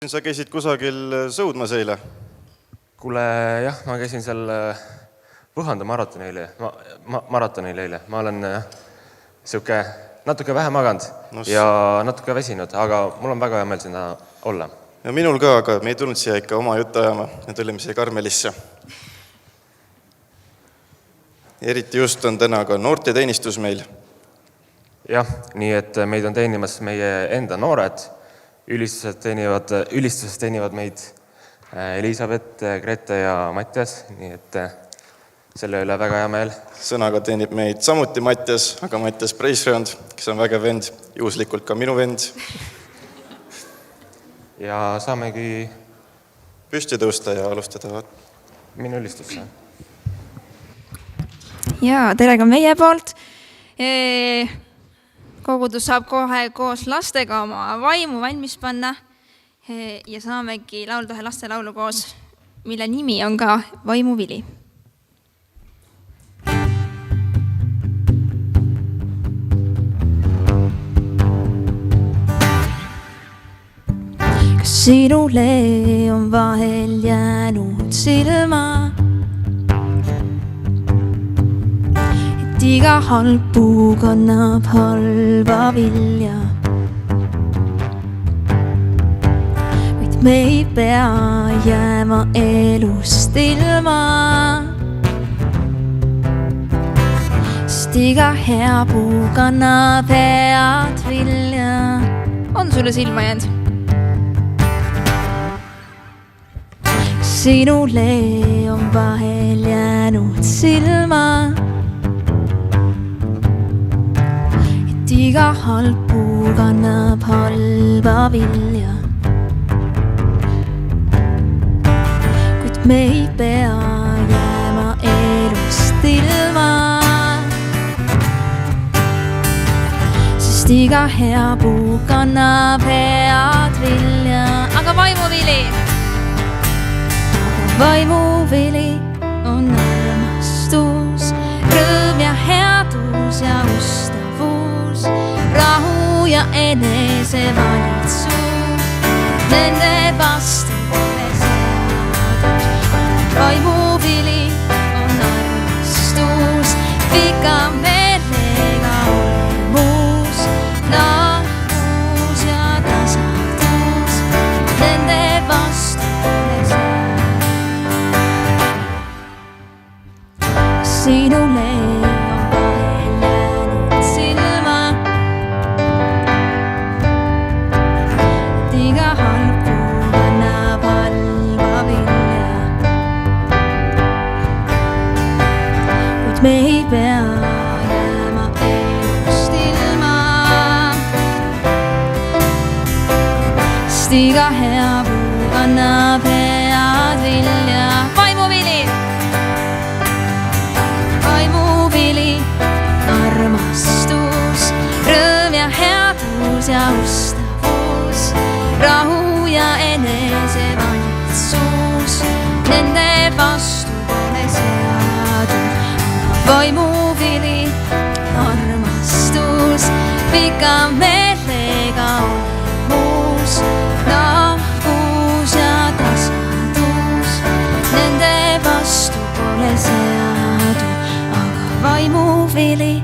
Sa käisid kusagil sõudmas eile? Kuule, jah, ma käisin seal Võhanda maratonil eile. Ma olen siuke natuke vähe maganud ja natuke väsinud, aga mul on väga hea meel sinna olla. Ja minul ka, aga me ei tulnud siia ikka oma juttu ajama. Me tulime siia Karmelisse. Eriti just on täna ka noorteteenistus meil. Jah, nii et meid on teenimas meie enda noored. Ülistuses teenivad meid Elisabeth, Grete ja Mattias, nii et selle üle väga hea meel. Sõnaga teenib meid samuti Mattias, aga Mattias Preisrand, kes on väga vend, juhuslikult ka minu vend. Ja saamegi püsti tõusta ja alustada minu ülistusse. Ja tere ka meie poolt. Kogudus saab kohe koos lastega oma vaimu valmis panna ja saamegi laulda ühe laste laulu koos, mille nimi on ka Vaimuvili. Kas sinule on vahel jäänud silma? Iga halb puu kannab halba vilja. Kuid me ei pea jääma elust ilma. Sest iga hea puu kannab head vilja. On sulle silma jäänud? Sinule on vahel jäänud silma. Iga halb puu kannab halba vilja. Kuid me ei pea jääma elust ilma. Sest iga hea puu kannab head vilja. Aga vaimuvili? Vaimuvili on armastus, rõõm ja headus ja ustavus, rahu ja enesevalitsus, nende vastu pole seadus. Vaimuvili on armastus, pika meelega olemus, lahus ja tasandus, nende vastu pole seadus. Sinule me ei pea jääma elust ilma. Sest iga hea puu kannab head vilja. Vaimuvili! Vaimuvili, armastus, rõõm ja headus ja ustavus, rahu ja enesevalitsus, nende vastu pole seadus. Vaimuvili, armastus, pika meelega olemus, lahkus ja tasandus, nende vastu pole seadus. Aga vaimuvili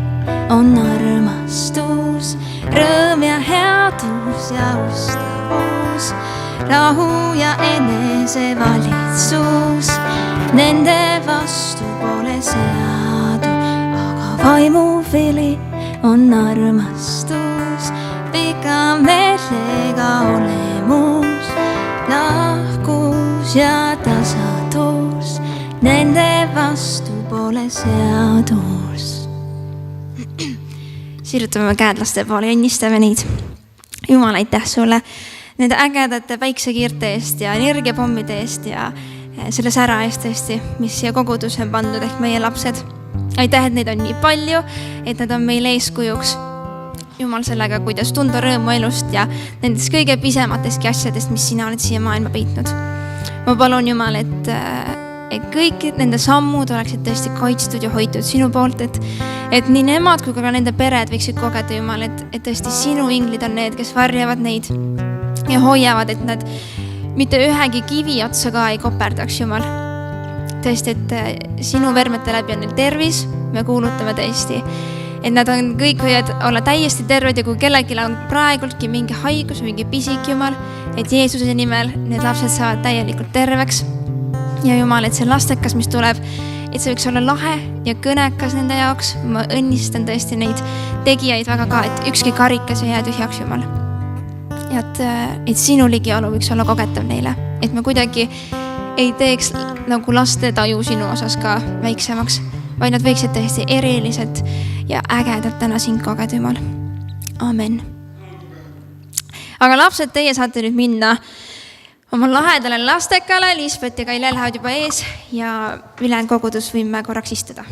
on armastus, rõõm ja headus ja ustavus, rahu ja enesevalitsus, nende vastu pole seadus. Vaimuvili on armastus, pika meelega olemus, lahkus ja tasandus, nende vastu pole seadus. Sirutame käed laste poole ja õnnistame neid. Jumal, aitäh sulle nende ägedate päiksekiirte eest ja energiapommide eest ja selle sära eest tõesti, mis siia koguduse on pandud ehk meie lapsed. Aitäh, et neid on nii palju, et nad on meile eeskujuks. Jumal, sellega, kuidas tunda rõõmu elust ja nendest kõige pisemateski asjadest, mis sina oled siia maailma peitnud. Ma palun, Jumal, et kõik nende sammud oleksid tõesti kaitstud ja hoitud sinu poolt, et nii nemad kui ka nende pered võiksid kogeda, Jumal, et tõesti sinu inglid on need, kes varjavad neid ja hoiavad, et nad mitte ühegi kivi otsa ka ei koperdaks, Jumal. Tõesti, et sinu vermete läbi on neil tervis, me kuulutame tõesti, et nad on, kõik võivad olla täiesti terved ja kui kellelgi on praegultki mingi haigus, mingi pisik, Jumal, et Jeesuse nimel need lapsed saavad täielikult terveks. Ja Jumal, et see lastekas, mis tuleb, et see võiks olla lahe ja kõnekas nende jaoks. Ma õnnistan tõesti neid tegijaid väga ka, et ükski karikas ei jää tühjaks, Jumal. Ja et sinu ligiolu võiks olla kogetav neile, et me kuidagi ei teeks nagu laste taju sinu osas ka väiksemaks, vaid nad võiksid tõesti erilised ja ägedad täna sind kogeda, Jumal. Amen. Aga lapsed, teie saate nüüd minna oma lahedale lastekale, Liisbet ja Kaile lähevad juba ees ja ülejäänud kogudus võime korraks istuda.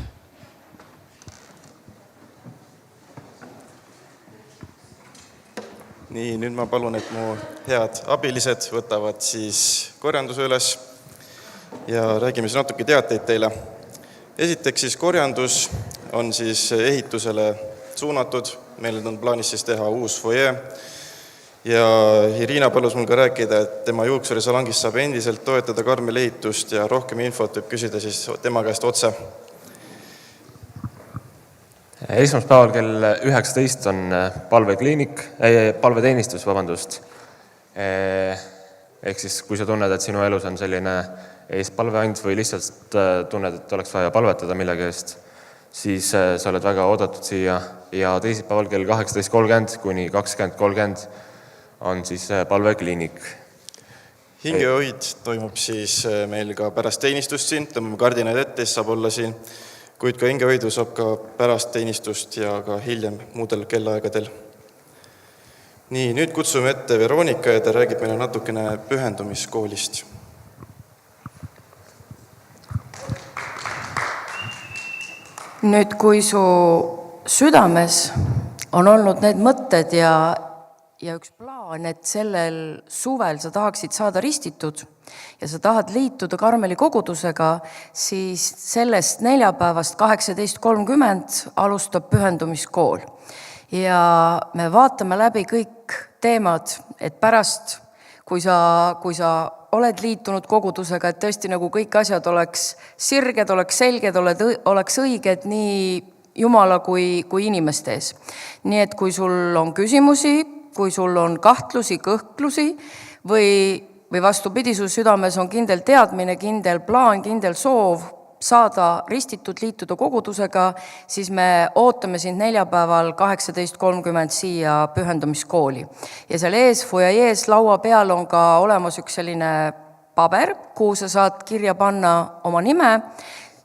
Nii, nüüd ma palun, et mu head abilised võtavad siis korjanduse üles ja räägime siis natuke teateid teile. Esiteks siis korjandus on siis ehitusele suunatud. Meil on plaanis siis teha uus foyer. Ja Irina palus mul ka rääkida, et tema juuksurisalongist saab endiselt toetada Karmeli ehitust ja rohkem infot võib küsida siis tema käest otse. Esmaspäeval kell 19 on palveteenistus, ehk siis kui sa tunned, et sinu elus on selline eespalveand või lihtsalt tunned, et oleks vaja palvetada millegi eest, siis sa oled väga oodatud siia ja teisipäeval kell 18.30 kuni 20.30 on siis palvekliinik. Hingehoid toimub siis meil ka pärast teenistust siin, tõmbame kardinaid ette, siis saab olla siin, kuid ka hingehoidu saab ka pärast teenistust ja ka hiljem muudel kellaaegadel. Nii, nüüd kutsume ette Veronika ja ta räägib meile natukene pühendumiskoolist. Nüüd, kui su südames on olnud need mõtted ja üks plaan, et sellel suvel sa tahaksid saada ristitud ja sa tahad liituda Karmeli kogudusega, siis sellest neljapäevast 18.30 alustab pühendumiskool. Ja me vaatame läbi kõik teemad, et pärast, kui sa oled liitunud kogudusega, et tõesti nagu kõik asjad oleks sirged, oleks selged, oleks õiged nii Jumala kui inimeste ees. Nii et kui sul on küsimusi, kui sul on kahtlusi, kõhklusi või vastupidi, su südames on kindel teadmine, kindel plaan, kindel soov saada ristitud, liituda kogudusega, siis me ootame sind neljapäeval 18.30 siia pühendumiskooli. Ja seal ees, foyees, laua peal on ka olemas üks selline paber, kuhu sa saad kirja panna oma nime,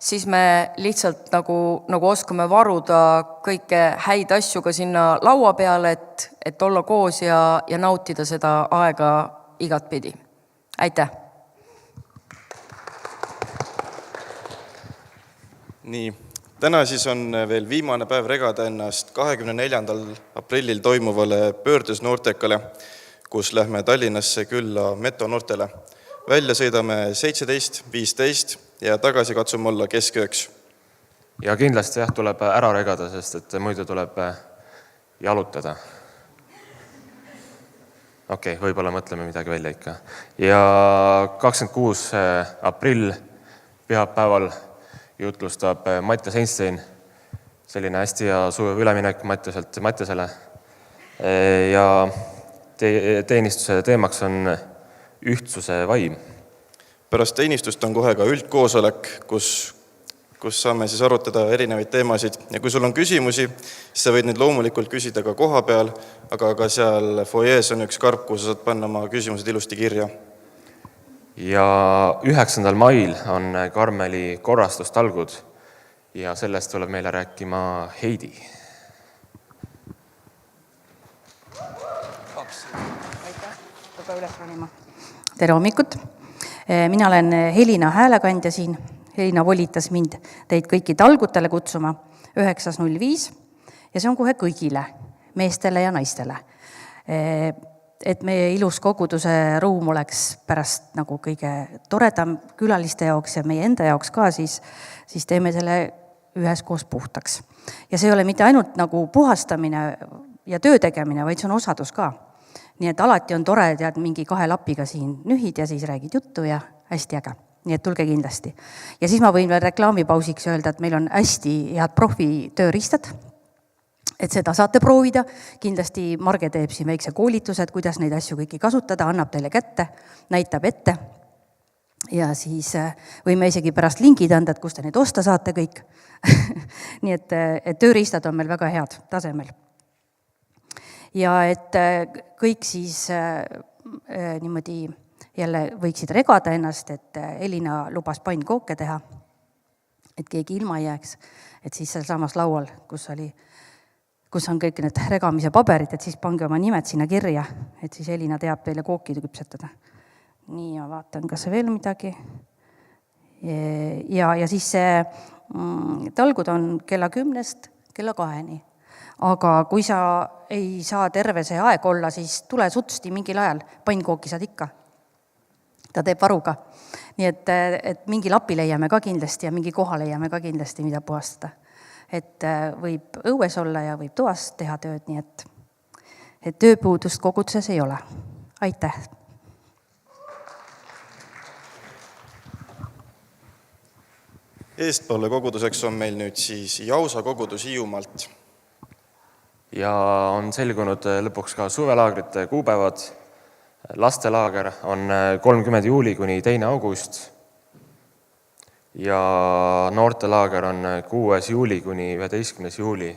siis me lihtsalt nagu oskame varuda kõike häid asju ka sinna laua peale, et olla koos ja nautida seda aega igatpidi. Aitäh! Nii, täna siis on veel viimane päev regada ennast 24. aprillil toimuvale pöördes noortekale, kus lähme Tallinnasse külla Meto noortele. Välja sõidame 17.15 ja tagasi katsume olla keskööks. Ja kindlasti tuleb ära regada, sest et muidu tuleb jalutada. Okei, võib-olla mõtleme midagi välja ikka. Ja 26. aprill pühapäeval jutlustab Mattias Einstein, selline hästi ja sujuv üleminek Mattiaselt Mattiasele. Ja teenistuse teemaks on ühtsuse vaim. Pärast teenistust on kohe ka üldkoosolek, kus saame siis arutada erinevaid teemasid. Ja kui sul on küsimusi, siis sa võid neid loomulikult küsida ka koha peal, aga ka seal foyees on üks karp, kus sa saad panna oma küsimused ilusti kirja. Ja 9. mail on Karmeli korrastustalgud ja sellest tuleb meile rääkima Heidi. Tere hommikut! Mina olen Helina häälekandja siin. Helina volitas mind teid kõiki talgutele kutsuma 9.05 ja see on kohe kõigile, meestele ja naistele. Et meie ilus koguduse ruum oleks pärast nagu kõige toredam külaliste jaoks ja meie enda jaoks ka, siis teeme selle üheskoos puhtaks. Ja see ei ole mitte ainult nagu puhastamine ja töö tegemine, vaid see on osadus ka. nii et alati on tore, tead, mingi 2 lapiga siin nühid ja siis räägid juttu ja hästi äge. Nii et tulge kindlasti. Ja siis ma võin veel reklaamipausiks öelda, et meil on hästi head profitööriistad, et seda saate proovida. Kindlasti Marge teeb siin väikse koolitused, kuidas neid asju kõiki kasutada, annab teile kätte, näitab ette. Ja siis võime isegi pärast lingid anda, et kus te neid osta saate kõik. Nii et tööriistad on meil väga head tasemel. Ja et kõik siis niimoodi jälle võiksid regada ennast, et Elina lubas pannkooke teha, et keegi ilma ei jääks, et siis seal samas laual, kus on kõik need regamise paberid, et siis pange oma nimed sinna kirja, et siis Elina teab teile kooki küpsetada. Nii, ja vaatan, kas veel midagi. Ja siis see talgud on kella 10-st kella 2-ni. Aga kui sa ei saa terve see aeg olla, siis tule sutsti mingil ajal, pannkooki saad ikka. Ta teeb varuga. Nii et mingi lapi leiame ka kindlasti ja mingi koha leiame ka kindlasti, mida puhastada. Et võib õues olla ja võib toas teha tööd, nii et tööpuudust koguduses ei ole. Aitäh! Eestpalve koguduseks on meil nüüd siis Jausa kogudus Hiiumaalt. Ja on selgunud lõpuks ka suvelaagrite kuupäevad. Lastelaager on 30. juuli kuni 2. august ja noortelaager on 6. juuli kuni 11. juuli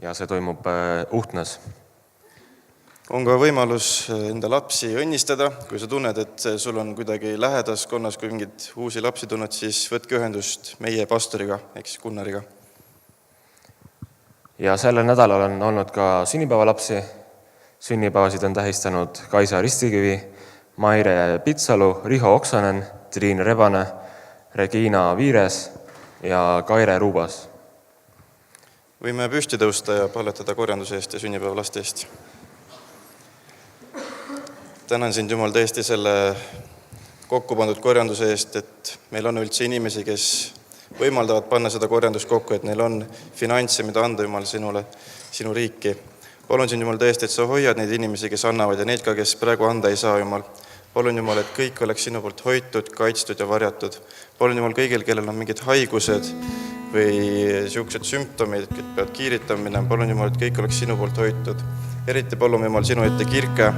ja see toimub Uhtnas. On ka võimalus enda lapsi õnnistada. Kui sa tunned, et sul on kuidagi lähedaskonnas, kui mingid uusi lapsi tunned, siis võtke ühendust meie pastoriga, ehk siis Gunnariga. Ja sellel nädalal on olnud ka sünnipäevalapsi. Sünnipäevasid on tähistanud Kaisa Ristikivi, Maire Pitsalu, Riho Oksanen, Triin Rebane, Regina Viires ja Kaire Ruubas. Võime püsti tõusta ja palvetada korjanduse eest ja sünnipäevalaste eest. Tänan sind, Jumal, tõesti selle kokku pandud korjanduse eest, et meil on üldse inimesi, kes võimaldavad panna seda korjandust kokku, et neil on finantse, mida anda, Jumal, sinule, sinu riiki. Palun sind, Jumal, tõesti, et sa hoiad neid inimesi, kes annavad ja neid ka, kes praegu anda ei saa, Jumal. Palun, Jumal, et kõik oleks sinu poolt hoitud, kaitstud ja varjatud. Palun, Jumal, kõigil, kellel on mingid haigused või siuksed sümptomid, et peavad kiiritama minema. Palun, Jumal, et kõik oleks sinu poolt hoitud. Eriti palume, Jumal, sinu ette Kirke,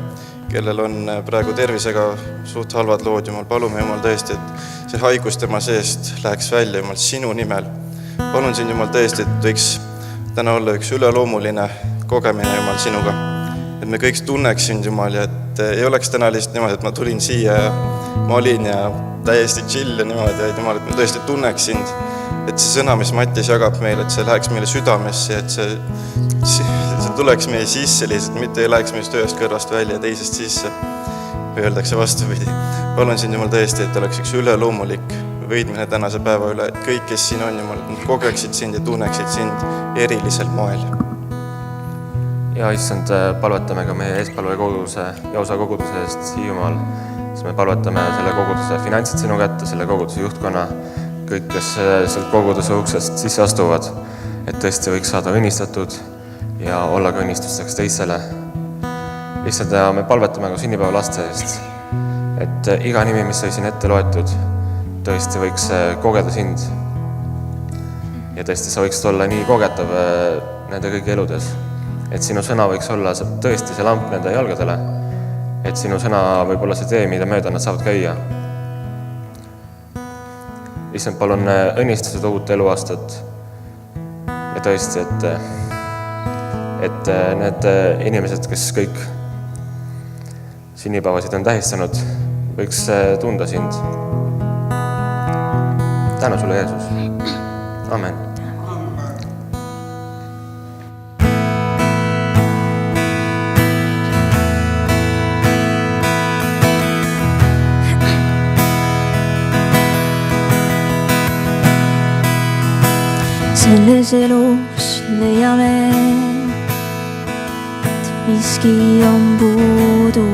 kellel on praegu tervisega suht halvad lood, Jumal. Palume, Jumal, tõesti, et see haigus tema seest läheks välja, Jumal, sinu nimel. Palun sind, Jumal, tõesti, et võiks täna olla üks üleloomuline kogemine, Jumal, sinuga. Et me kõik tunneks sind, Jumal, ja et ei oleks täna lihtsalt niimoodi, et ma tulin siia ja ma olin ja täiesti chill ja niimoodi, vaid Jumal, et ma tõesti tunneks sind. Et see sõna, mis Mattis jagab meile, et see läheks meile südamesse, et see tuleks meie sisse lihtsalt, mitte ei läheks meist ühest kõrvast välja ja teisest sisse. Või öeldakse vastupidi. Palun sind, Jumal, tõesti, et oleks üks üleloomulik võidmine tänase päeva üle, et kõik, kes siin on, Jumal, et kogeksid sind ja tunneksid sind erilisel moel. Ja issand, palvetame ka meie Eestpalve koguduse, Jausa koguduse eest Hiiumaal. Siis me palvetame selle koguduse finantsid sinu kätte, selle koguduse juhtkonna, kõik, kes selle koguduse uksest sisse astuvad, et tõesti võiks saada õnnistatud ja olla ka õnnistusteks teisele. Issand, me palvetame ka sünnipäeva laste eest, et iga nimi, mis sai siin ette loetud, tõesti võiks kogeda sind. Ja tõesti sa võiksid olla nii kogetav nende kõigi eludes. Et sinu sõna võiks olla tõesti see lamp nende jalgadele, et sinu sõna võib olla see tee, mida mööda nad saavad käia. Issand, palun õnnistused uut eluaastat ja tõesti, et need inimesed, kes kõik sünnipäevasid on tähistanud, võiks tunda sind. Tänu sulle, Jeesus. Amen. Selles elus leiame, et miski on puudu.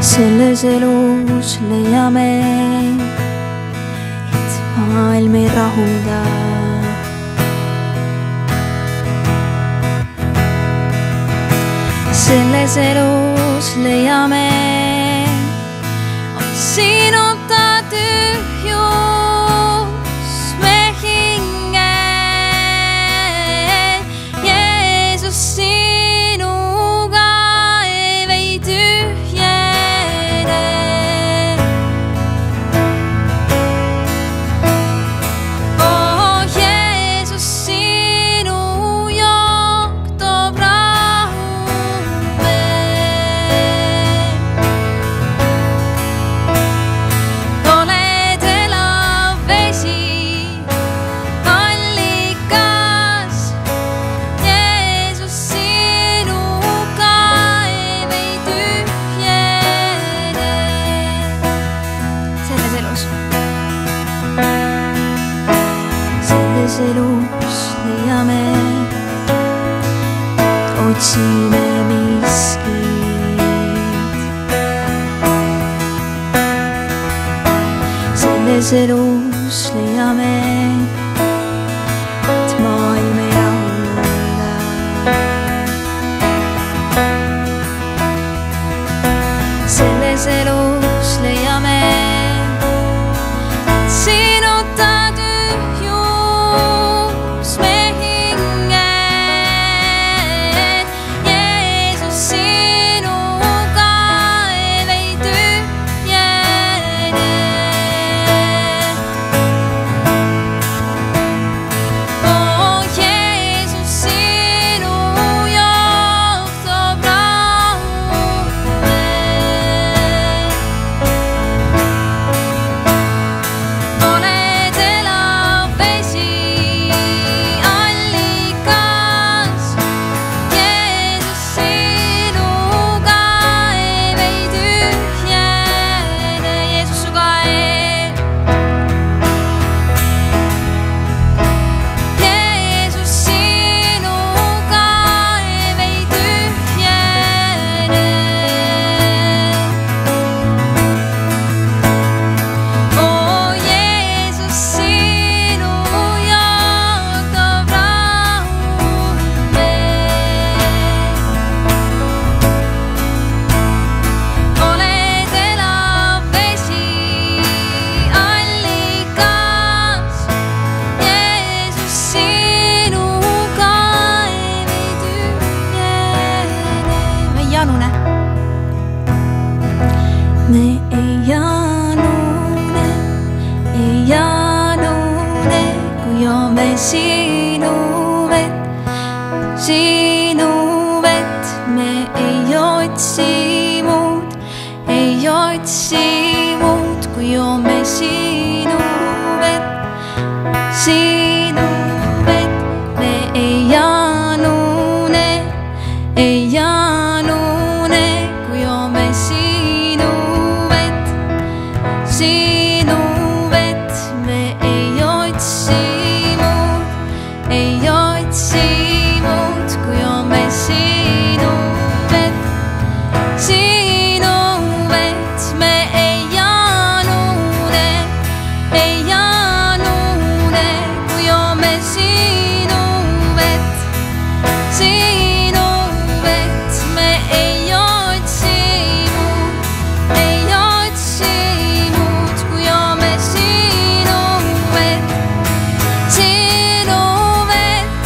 Selles elus leiame, et maailm ei rahulda. selles elus leiame sinuta tühjus me hinged. Jeesus, sinuga ei tühjene. Oh Jeesus, sinu jook toob rahume. Oled elav vesi, allikas. Jeesus, sinuga ei tühjene. Selles elus leiame, otsime miskit. Selles elus leiame, et maailm ei rahulda. Selles elus leiame, sinuta tühjus me hinged. Jeesus, sinuga ei tühjene. Oh Jeesus, sinu jook toob rahume. Oled elav vesi, allikas. Jeesus, sinuga ei tühjene. Jeesus, suga Jeesus, sinuga ei tühjene. Oh Jeesus, sinu jook toob rahume. Oled elav vesi, allikas. Jeesus, sinuga ei tühjene. Me ei janune. Me ei janune, kui joome sinu vett. Sinu vett, me ei otsi muud, kui joome sinu vett. Sinu vett, me ei janune, kui joome sinu vett. Sinu vett, me ei otsi muud, kui joome sinu vett. Sinu vett, me ei janune, kui joome sinu vett. Sinu vett, me ei otsi muud, kui joome sinu vett. Sinu vett,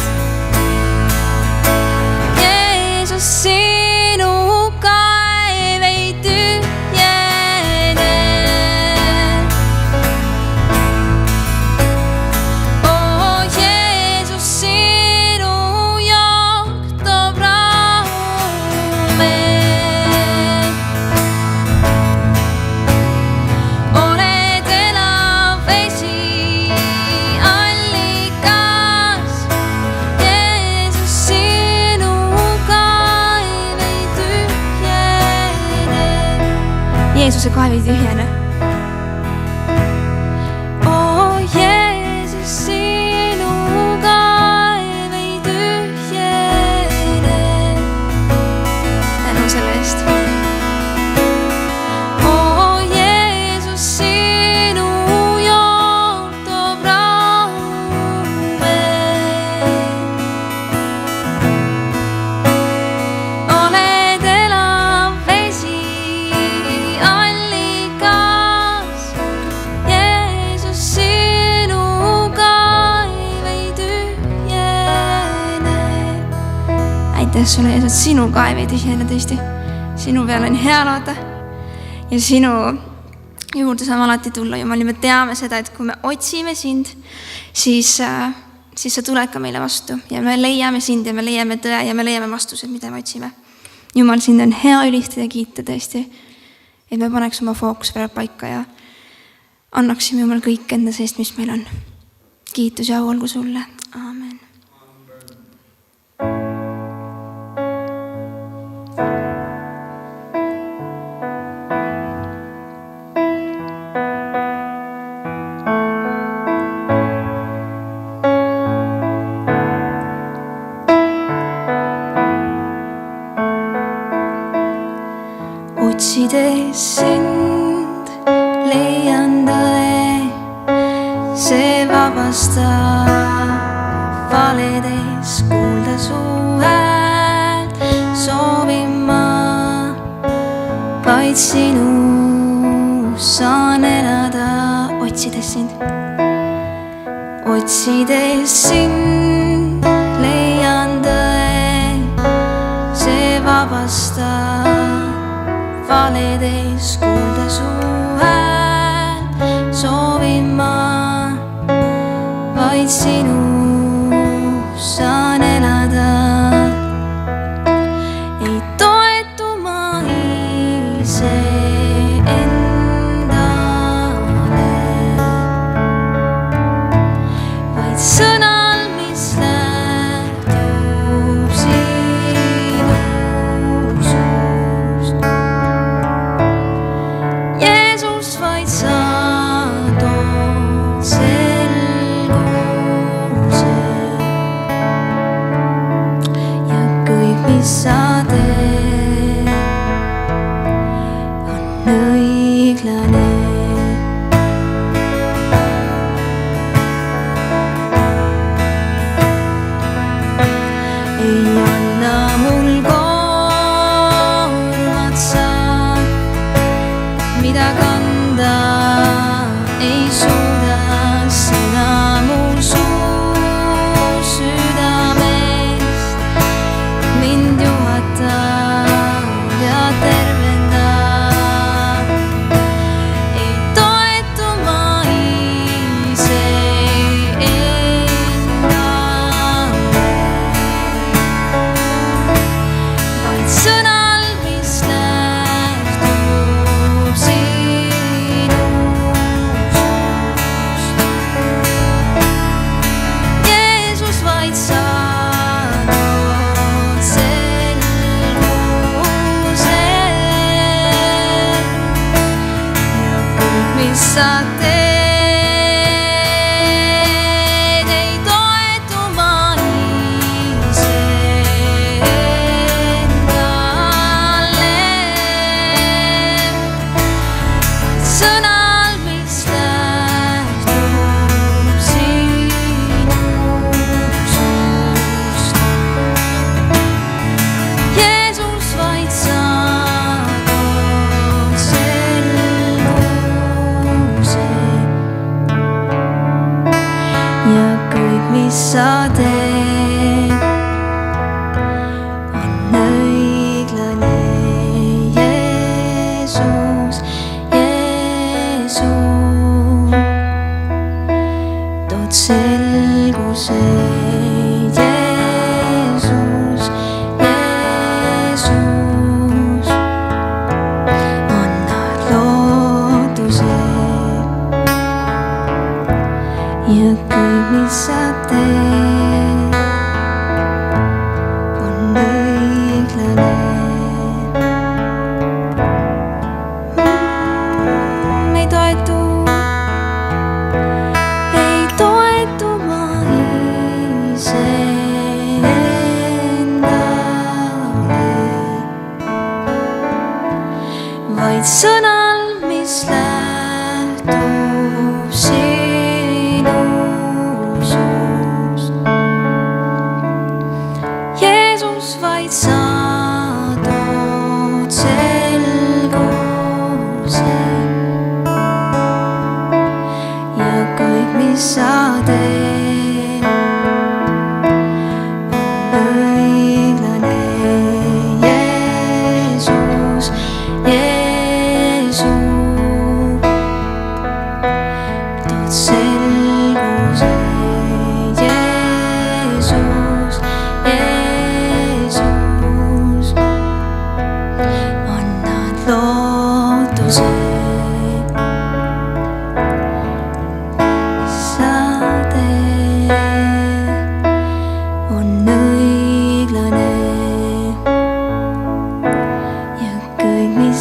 Jeesus, sinuga ei tühjene. Oh Jeesus, sinu jook toob rahume. Oled elav vesi, allikas. Jeesus, sinuga ei tühjene. Jeesuse kaev ei tühjene. Oh Jeesus, sinuga ei tühjene. Tänu selle eest. Oh Jeesus, sinu jook toob rahume. Oled tõests sulle, Jeesus, sinu kaev ei tühjene tõesti. Sinu peal on hea loota ja sinu juurde saame alati tulla, Jumal, ja me teame seda, et kui me otsime sind, siis sa tuled ka meile vastu ja me leiame sind ja me leiame tõe ja me leiame vastused, mida me otsime. Jumal, sind on hea ülistada ja kiita tõesti, et me paneks oma fookus praegu paika ja annaksime Jumal kõik enda seest, mis meil on. Kiitus ja au olgu sulle. Aamen. Otsides sind, leian tõe, see vabastab valedes kuulda su häält. Soovin ma vaid sinus saan elada, otsides sind. Otsides sind, leian tõe, see vabastab valedes kuulda su häält. Soovin ma vaid sinus saan elada. Ei toetu ma ise endale, vaid sõnal, mis lähtub sinu suust. Jeesus, vaid sa tood selguse ja kõik, mis sa teed, on õiglane. Ei anna mul koormat sa, mida kanda ei suuda. Sina mu suu südamest mind juhatab ja tervendab. Ei toetu ma ise endale, vaid sõnal, mis lähtub sinu suust. Jeesus, vaid sa tood selguse ja kõik, mis sa teed, ei toetu ma ise endale, sõnal, mis lähtub sinu suust. Jeesus, vaid sa tood selguse ja kõik, mis sa teed, on õiglane. Jeesus, Jeesus, tood selguse. Jeesus, Jeesus, annad lootuse ja kõik, mis sa teed, on õiglane. Ei toetu ma ise endale, vaid sõnal, mis lähtub sinu suust. Jeesus, vaid sa tood selguse ja kõik, mis sa teed, on õiglane.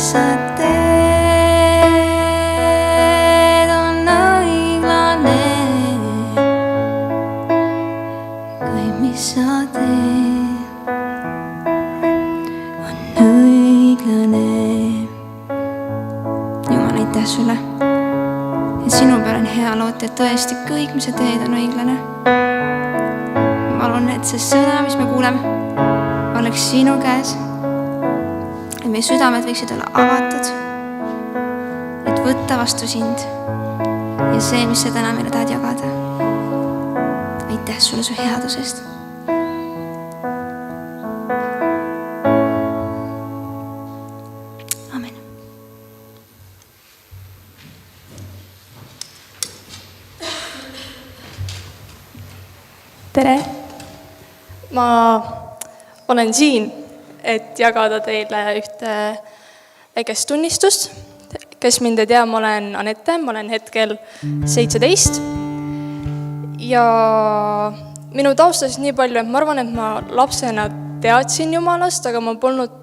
sa teed, on õiglane. Kõik, mis sa teed, on õiglane. Jumal, aitäh sulle, et sinu peal on hea loota, et tõesti kõik, mis sa teed, on õiglane. Ma palun, et see sõna, mis me kuuleme, oleks sinu käes. Et meie südamed võiksid olla avatud, et võtta vastu sind ja see, mis sa täna meile tahad jagada. Aitäh sulle su headusest. Amen. Tere! Ma olen siin, et jagada teile ühte väikest tunnistust. Kes mind ei tea, ma olen Anette, ma olen hetkel 17. Ja minu taustast nii palju, et ma arvan, et ma lapsena teadsin Jumalast, aga ma polnud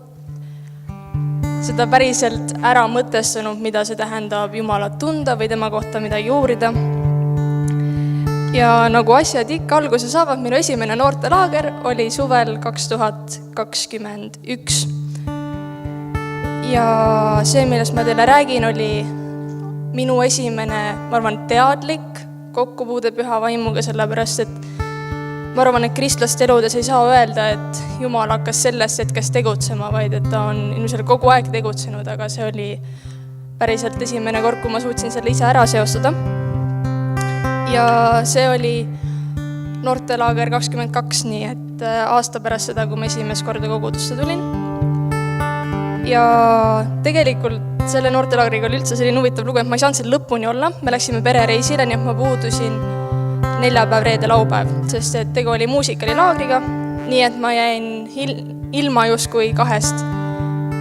seda päriselt ära mõtestanud, mida see tähendab Jumalat tunda või tema kohta midagi uurida. Ja nagu asjad ikka alguse saavad, minu esimene noortelaager oli suvel 2021. Ja see, millest ma teile räägin, oli minu esimene, ma arvan, teadlik kokkupuude püha vaimuga, sellepärast et ma arvan, et kristlaste eludes ei saa öelda, et Jumal hakkas sellest hetkest tegutsema, vaid et ta on ilmselt kogu aeg tegutsenud, aga see oli päriselt esimene kord, kui ma suutsin selle ise ära seostada. Ja see oli noortelaager 22, nii et aasta pärast seda, kui ma esimest korda kogudusse tulin. Ja tegelikult selle noortelaagriga oli üldse selline huvitav lugu, et ma ei saanud selle lõpuni olla. Me läksime perereisile, nii et ma puudusin neljapäev, reede, laupäev, sest et tegu oli muusikalilaagriga, nii et ma jäin ilma justkui 2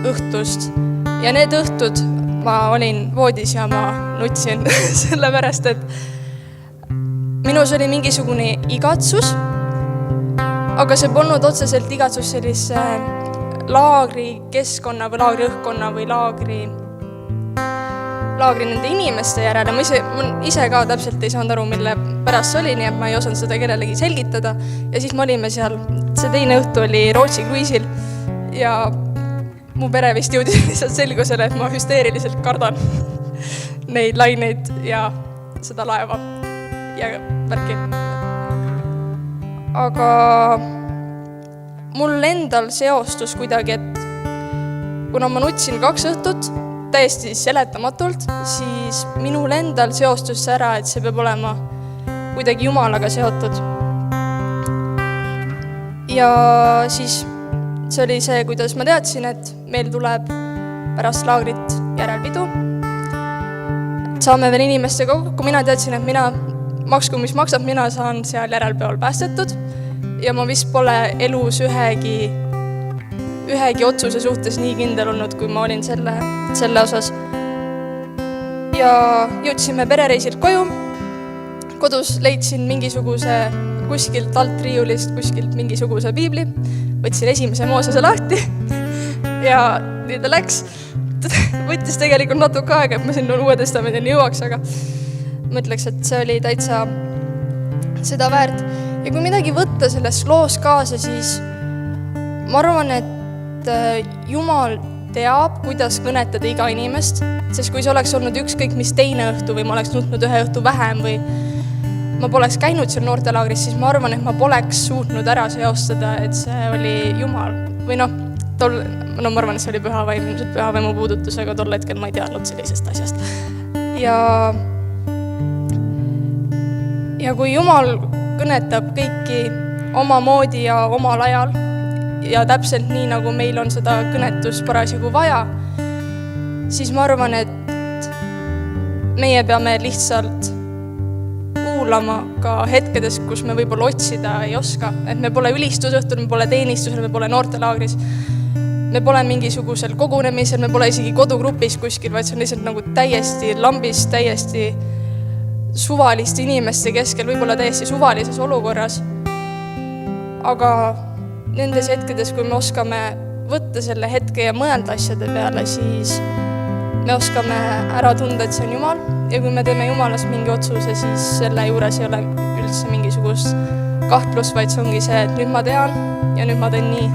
õhtust. Ja need õhtud ma olin voodis ja ma nutsin sellepärast, et minus oli mingisugune igatsus, aga see polnud otseselt igatsus sellise laagri keskkonna või laagri õhkkonna või laagri nende inimeste järele. Ma ise ka täpselt ei saanud aru, mille pärast see oli, nii et ma ei osanud seda kellelegi selgitada. Ja siis me olime seal, see teine õhtu oli Rootsi kruiisil ja mu pere vist jõudis lihtsalt selgusele, et ma hüsteeriliselt kardan neid laineid ja seda laeva ja värki. Aga mul endal seostus kuidagi, et kuna ma nutsin 2 õhtut täiesti seletamatult, siis minul endal seostus see ära, et see peab olema kuidagi Jumalaga seotud. Ja siis see oli see, kuidas ma teadsin, et meil tuleb pärast laagrit järelpidu. Saame veel inimestega kokku, mina teadsin, et mina maksku, mis maksab, mina saan seal järelpeol päästetud ja ma vist pole elus ühegi otsuse suhtes nii kindel olnud, kui ma olin selle osas. Ja jõudsime perereisilt koju. Kodus leidsin mingisuguse kuskilt alt riiulist, kuskilt mingisuguse piibli. Võtsin esimese Moosese lahti ja nii ta läks. Võttis tegelikult natuke aega, et ma sinna Uue Testamendini jõuaks, aga ma ütleks, et see oli täitsa seda väärt. Ja kui midagi võtta sellest loos kaasa, siis ma arvan, et Jumal teab, kuidas kõnetada iga inimest, sest kui see oleks olnud ükskõik mis teine õhtu või ma oleks nutnud ühe õhtu vähem või ma poleks käinud seal noortelaagris, siis ma arvan, et ma poleks suutnud ära seostada, et see oli Jumal. Või ma arvan, et see oli püha vaimu puudutus, aga tol hetkel ma ei teadnud sellisest asjast. Ja kui Jumal kõnetab kõiki omamoodi ja omal ajal ja täpselt nii, nagu meil on seda kõnetust parasjagu vaja, siis ma arvan, et meie peame lihtsalt kuulama ka hetkedes, kus me võib-olla otsida ei oska. Et me pole ülistusõhtul, me pole teenistusel, me pole noortelaagris, me pole mingisugusel kogunemisel, me pole isegi kodugrupis kuskil, vaid see on lihtsalt nagu täiesti lambis, täiesti suvaliste inimeste keskel, võib-olla täiesti suvalises olukorras. Aga nendes hetkedes, kui me oskame võtta selle hetke ja mõelda asjade peale, siis me oskame ära tunda, et see on Jumal. Ja kui me teeme Jumalas mingi otsuse, siis selle juures ei ole üldse mingisugust kahtlust, vaid see ongi see, et nüüd ma tean ja nüüd ma teen nii.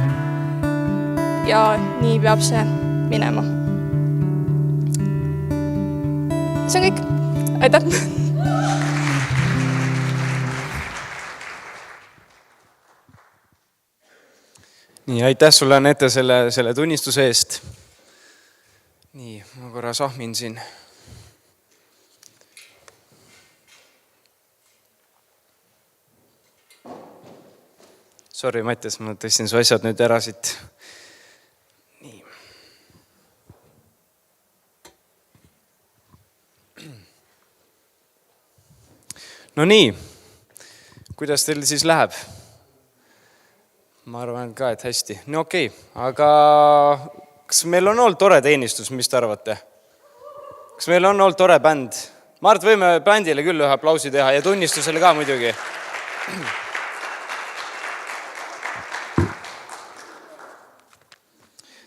Ja nii peab see minema. See on kõik. Aitäh! Nii, aitäh sulle, Anette, selle tunnistuse eest. Nii, ma korra sahmin siin. Sorry, Mattias, ma tõstin su asjad nüüd ära siit. Nii. No nii, kuidas teil siis läheb? Ma arvan ka, et hästi. No okei, aga kas meil on olnud tore teenistus, mis te arvate? Kas meil on olnud tore bänd? Mart, võime bändile küll ühe aplausi teha ja tunnistusele ka muidugi.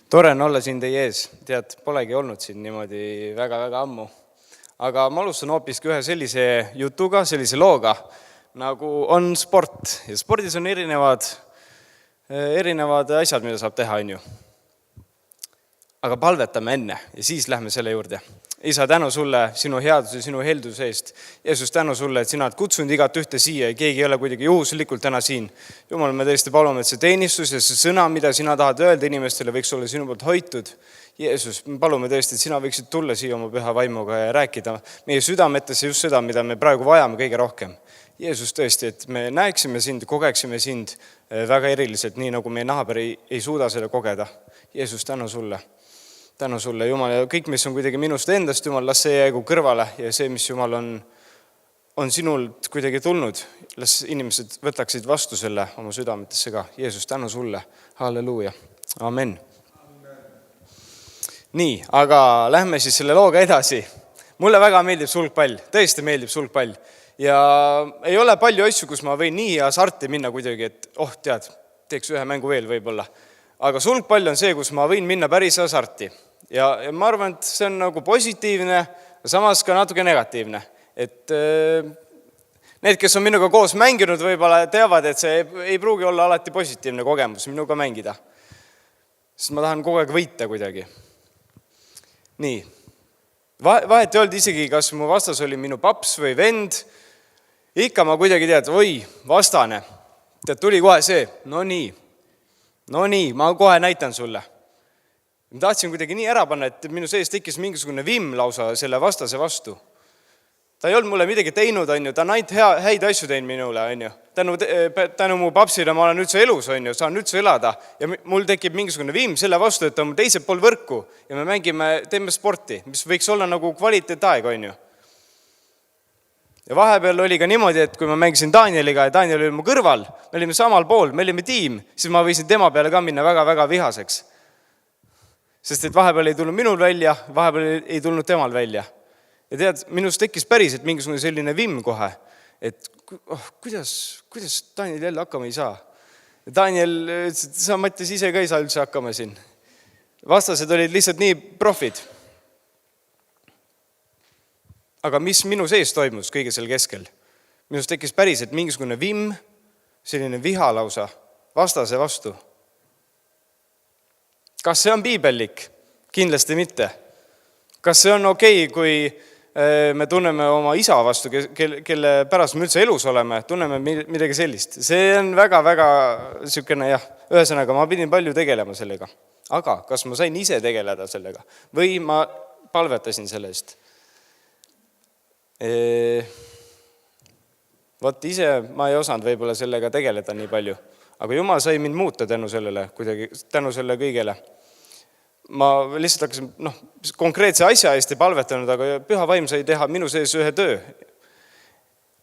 Tore on olla siin teie ees. Tead, polegi olnud siin niimoodi väga-väga ammu. Aga ma alustan hoopiski ühe sellise jutuga, sellise looga, nagu on sport. Ja spordis on erinevad asjad, mida saab teha, on ju. Aga palvetame enne ja siis lähme selle juurde. Isa, tänu sulle sinu headuse, sinu helduse eest. Jeesus, tänu sulle, et sina oled kutsunud igat ühte siia ja keegi ei ole kuidagi juhuslikult täna siin. Jumal, me tõesti palume, et see teenistus ja see sõna, mida sina tahad öelda inimestele, võiks olla sinu poolt hoitud. Jeesus, me palume tõesti, et sina võiksid tulla siia oma püha vaimuga ja rääkida meie südametesse just seda, mida me praegu vajame kõige rohkem. Jeesus, tõesti, et me näeksime sind, kogeksime sind väga eriliselt, nii nagu meie naaber ei suuda seda kogeda. Jeesus, tänu sulle. Tänu sulle, Jumal, ja kõik, mis on kuidagi minust endast, Jumal, las see jäägu kõrvale ja see, mis Jumal on sinult kuidagi tulnud, las inimesed võtaksid vastu selle oma südametesse ka. Jeesus, tänu sulle. Halleluuja. Amen. Nii, aga lähme siis selle looga edasi. Mulle väga meeldib sulgpall, tõesti meeldib sulgpall. Ja ei ole palju asju, kus ma võin nii hasarti minna kuidagi, et tead, teeks ühe mängu veel võib-olla. Aga sulgpall on see, kus ma võin minna päris hasarti. Ja ma arvan, et see on nagu positiivne, samas ka natuke negatiivne. Et need, kes on minuga koos mänginud, võib-olla teavad, et see ei pruugi olla alati positiivne kogemus minuga mängida. Sest ma tahan kogu aeg võita kuidagi. Nii. Vahet ei olnud isegi, kas mu vastas oli minu paps või vend. Ikka ma kuidagi tead, vastane. Tead, tuli kohe see, no nii, ma kohe näitan sulle. Ma tahtsin kuidagi nii ära panna, et minu sees tekkis mingisugune vimm lausa selle vastase vastu. Ta ei olnud mulle midagi teinud, on ju, ta on ainult häid asju teinud minule, on ju. Tänu mu papsile ma olen üldse elus, on ju, saan üldse elada. Ja mul tekib mingisugune vimm selle vastu, et ta on teisel pool võrku ja me teeme sporti, mis võiks olla nagu kvaliteetaeg, on ju. Ja vahepeal oli ka niimoodi, et kui ma mängisin Danieliga ja Daniel oli mu kõrval, me olime samal pool, me olime tiim, siis ma võisin tema peale ka minna väga-väga vihaseks. Sest et vahepeal ei tulnud minul välja, vahepeal ei tulnud temal välja. Ja tead, minust tekkis päriselt mingisugune selline vimm kohe, et kuidas Daniel jälle hakkama ei saa. Ja Daniel ütles, et sa Mattias ise ka ei saa üldse hakkama siin. Vastased olid lihtsalt nii profid. Aga mis minu sees toimus kõige selle keskel? Minust tekkis päriselt mingisugune vimm, selline viha lausa, vastase vastu. Kas see on piibellik? Kindlasti mitte. Kas see on okei, kui me tunneme oma isa vastu, kelle pärast me üldse elus oleme, tunneme midagi sellist? See on väga-väga sükene, ühesõnaga, ma pidin palju tegelema sellega. Aga kas ma sain ise tegeleda sellega? Või ma palvetasin selle eest? Vot ise ma ei osanud võib-olla sellega tegeleda nii palju. Aga Jumal sai mind muuta tänu sellele kõigele. Ma lihtsalt hakkasin, konkreetse asja eest ei palvetanud, aga püha vaim sai teha minu sees ühe töö.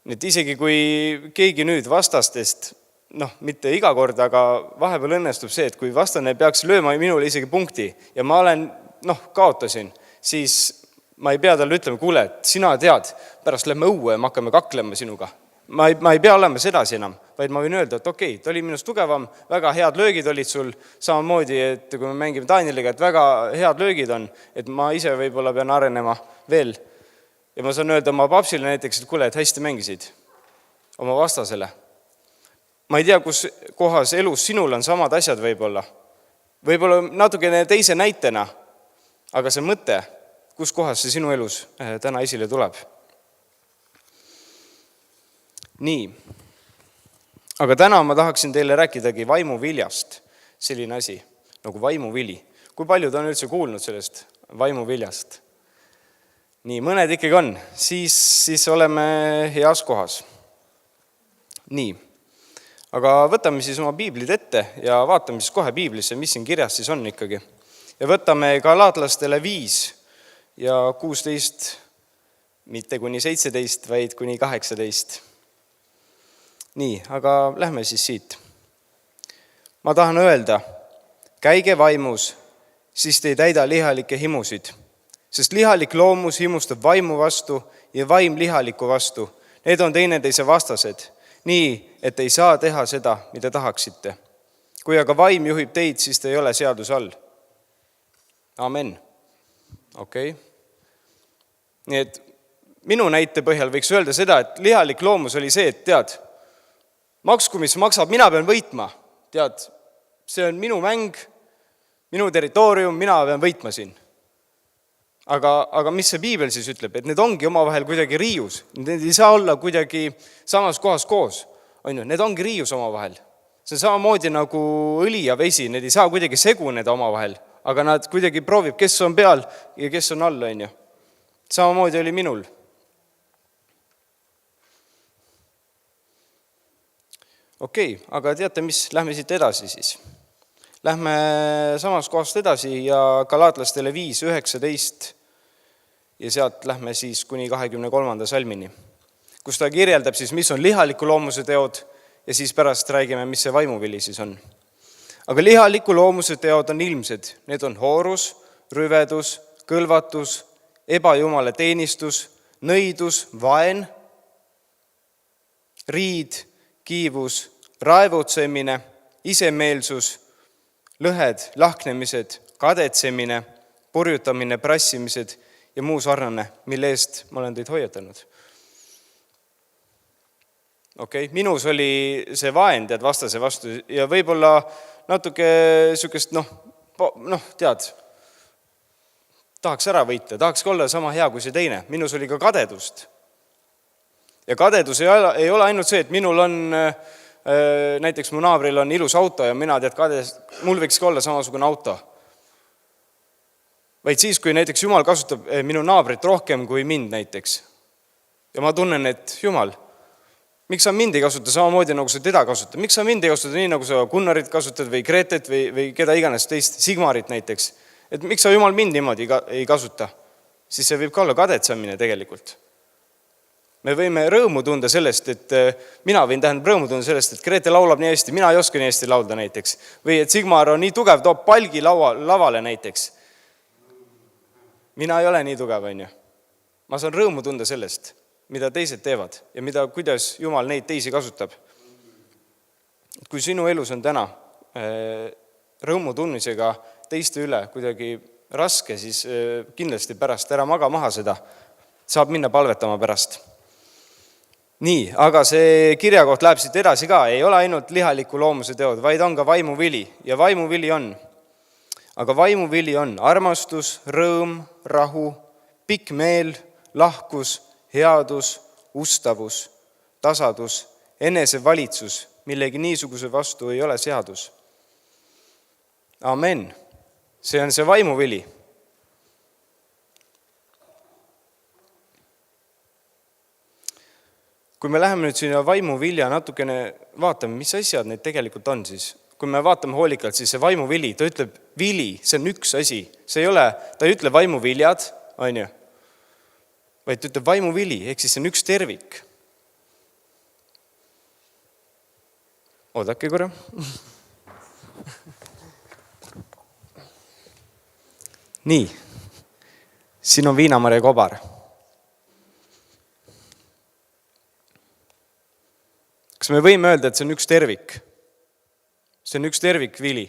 Nii et isegi kui keegi nüüd vastastest, mitte iga kord, aga vahepeal õnnestub see, et kui vastane peaks lööma minule isegi punkti ja ma olen, kaotasin, siis ma ei pea talle ütlema, kuule, et sina tead, pärast lähme õue ja me hakkame kaklema sinuga. ma ei pea olema sedasi enam, vaid ma võin öelda, et okei, ta oli minust tugevam, väga head löögid olid sul, samamoodi, et kui me mängime Danieliga, et väga head löögid on, et ma ise võib-olla pean arenema veel. Ja ma saan öelda oma papsile näiteks, et kuule, et hästi mängisid oma vastasele. Ma ei tea, kus kohas elus sinul on samad asjad võib-olla. Võib-olla natukene teise näitena, aga see mõte, kus kohas see sinu elus täna esile tuleb. Nii, aga täna ma tahaksin teile rääkidagi vaimuviljast, selline asi nagu vaimuvili. Kui paljud on üldse kuulnud sellest vaimuviljast? Nii, mõned ikkagi on, siis oleme heas kohas. Nii, aga võtame siis oma piiblid ette ja vaatame siis kohe piiblisse, mis siin kirjas siis on ikkagi. Ja võtame Galaatlastele 5 ja 16, mitte kuni 17, vaid kuni 18. Nii, aga lähme siis siit. Ma tahan öelda, käige vaimus, siis te ei täida lihalikke himusid, sest lihalik loomus himustab vaimu vastu ja vaim lihaliku vastu. Need on teineteise vastased, nii et ei saa teha seda, mida tahaksite. Kui aga vaim juhib teid, siis te ei ole seaduse all. Amen. Okei. Nii et minu näite põhjal võiks öelda seda, et lihalik loomus oli see, et tead, maksku, mis maksab, mina pean võitma. Tead, see on minu mäng, minu territoorium, mina pean võitma siin. Aga mis see piibel siis ütleb? Et need ongi omavahel kuidagi riius. Need ei saa olla kuidagi samas kohas koos. Need ongi riius omavahel. See on samamoodi nagu õli ja vesi. Need ei saa kuidagi seguneda omavahel. Aga nad kuidagi proovib, kes on peal ja kes on all. Samamoodi oli minul. Okei, aga teate mis? Lähme siit edasi siis. Lähme samas kohast edasi ja Galaatlastele 5, 19 ja sealt lähme siis kuni 23. salmini, kus ta kirjeldab siis, mis on lihaliku loomuse teod ja siis pärast räägime, mis see vaimuvili siis on. Aga lihaliku loomuse teod on ilmsed. Need on hoorus, rüvedus, kõlvatus, ebajumala teenistus, nõidus, vaen, riid, kiivus, raevutsemine, isemeelsus, lõhed, lahknemised, kadetsemine, purjutamine, prassimised ja muu sarnane, mille eest ma olen teid hoiatanud. Okei, minus oli see vaen, tead, vastase vastu ja võib-olla natuke sükest, tead, tahaks ära võita, tahaks olla sama hea kui see teine. Minus oli ka kadedust. Ja kadedus ei ole ainult see, et minul on näiteks mu naabril on ilus auto ja mina tead mul võiks ka olla samasugune auto. Vaid siis, kui näiteks Jumal kasutab minu naabrit rohkem kui mind näiteks. Ja ma tunnen, et Jumal, miks sa mind ei kasuta samamoodi, nagu sa teda kasuta? Miks sa mind ei kasuta nii, nagu sa Gunnarit kasutad või Gretet või keda iganes teist, Sigmarit näiteks? Et miks sa Jumal mind niimoodi ei kasuta? Siis see võib ka olla kadetsemine tegelikult. Me võime rõõmu tunda sellest, et mina võin rõõmu tunda sellest, et Grete laulab nii hästi, mina ei oska nii hästi laulda näiteks. Või et Sigmar on nii tugev, toob palgi lavale näiteks. Mina ei ole nii tugev, on ju. Ma saan rõõmu tunda sellest, mida teised teevad ja kuidas Jumal neid teisi kasutab. Kui sinu elus on täna rõõmu tundmisega teiste üle kuidagi raske, siis kindlasti pärast ära maga maha seda. Saab minna palvetama pärast. Nii, aga see kirjakoht läheb siit edasi ka. Ei ole ainult lihaliku loomuse teod, vaid on ka vaimuvili. Ja vaimuvili on. Aga vaimuvili on armastus, rõõm, rahu, pikk meel, lahkus, headus, ustavus, tasadus, enesevalitsus, millegi niisuguse vastu ei ole seadus. Amen. See on see vaimuvili. Kui me läheme nüüd sinna vaimuvilja natukene vaatame, mis asjad need tegelikult on siis. Kui me vaatame hoolikalt, siis see vaimuvili, ta ütleb vili, see on üks asi. See ei ole, ta ei ütle vaimuviljad, on ju, vaid ta ütleb vaimuvili, ehk siis see on üks tervik. Oodake korra. Nii, siin on viinamarja kobar. kas me võime öelda, et see on üks tervik? See on üks tervikvili.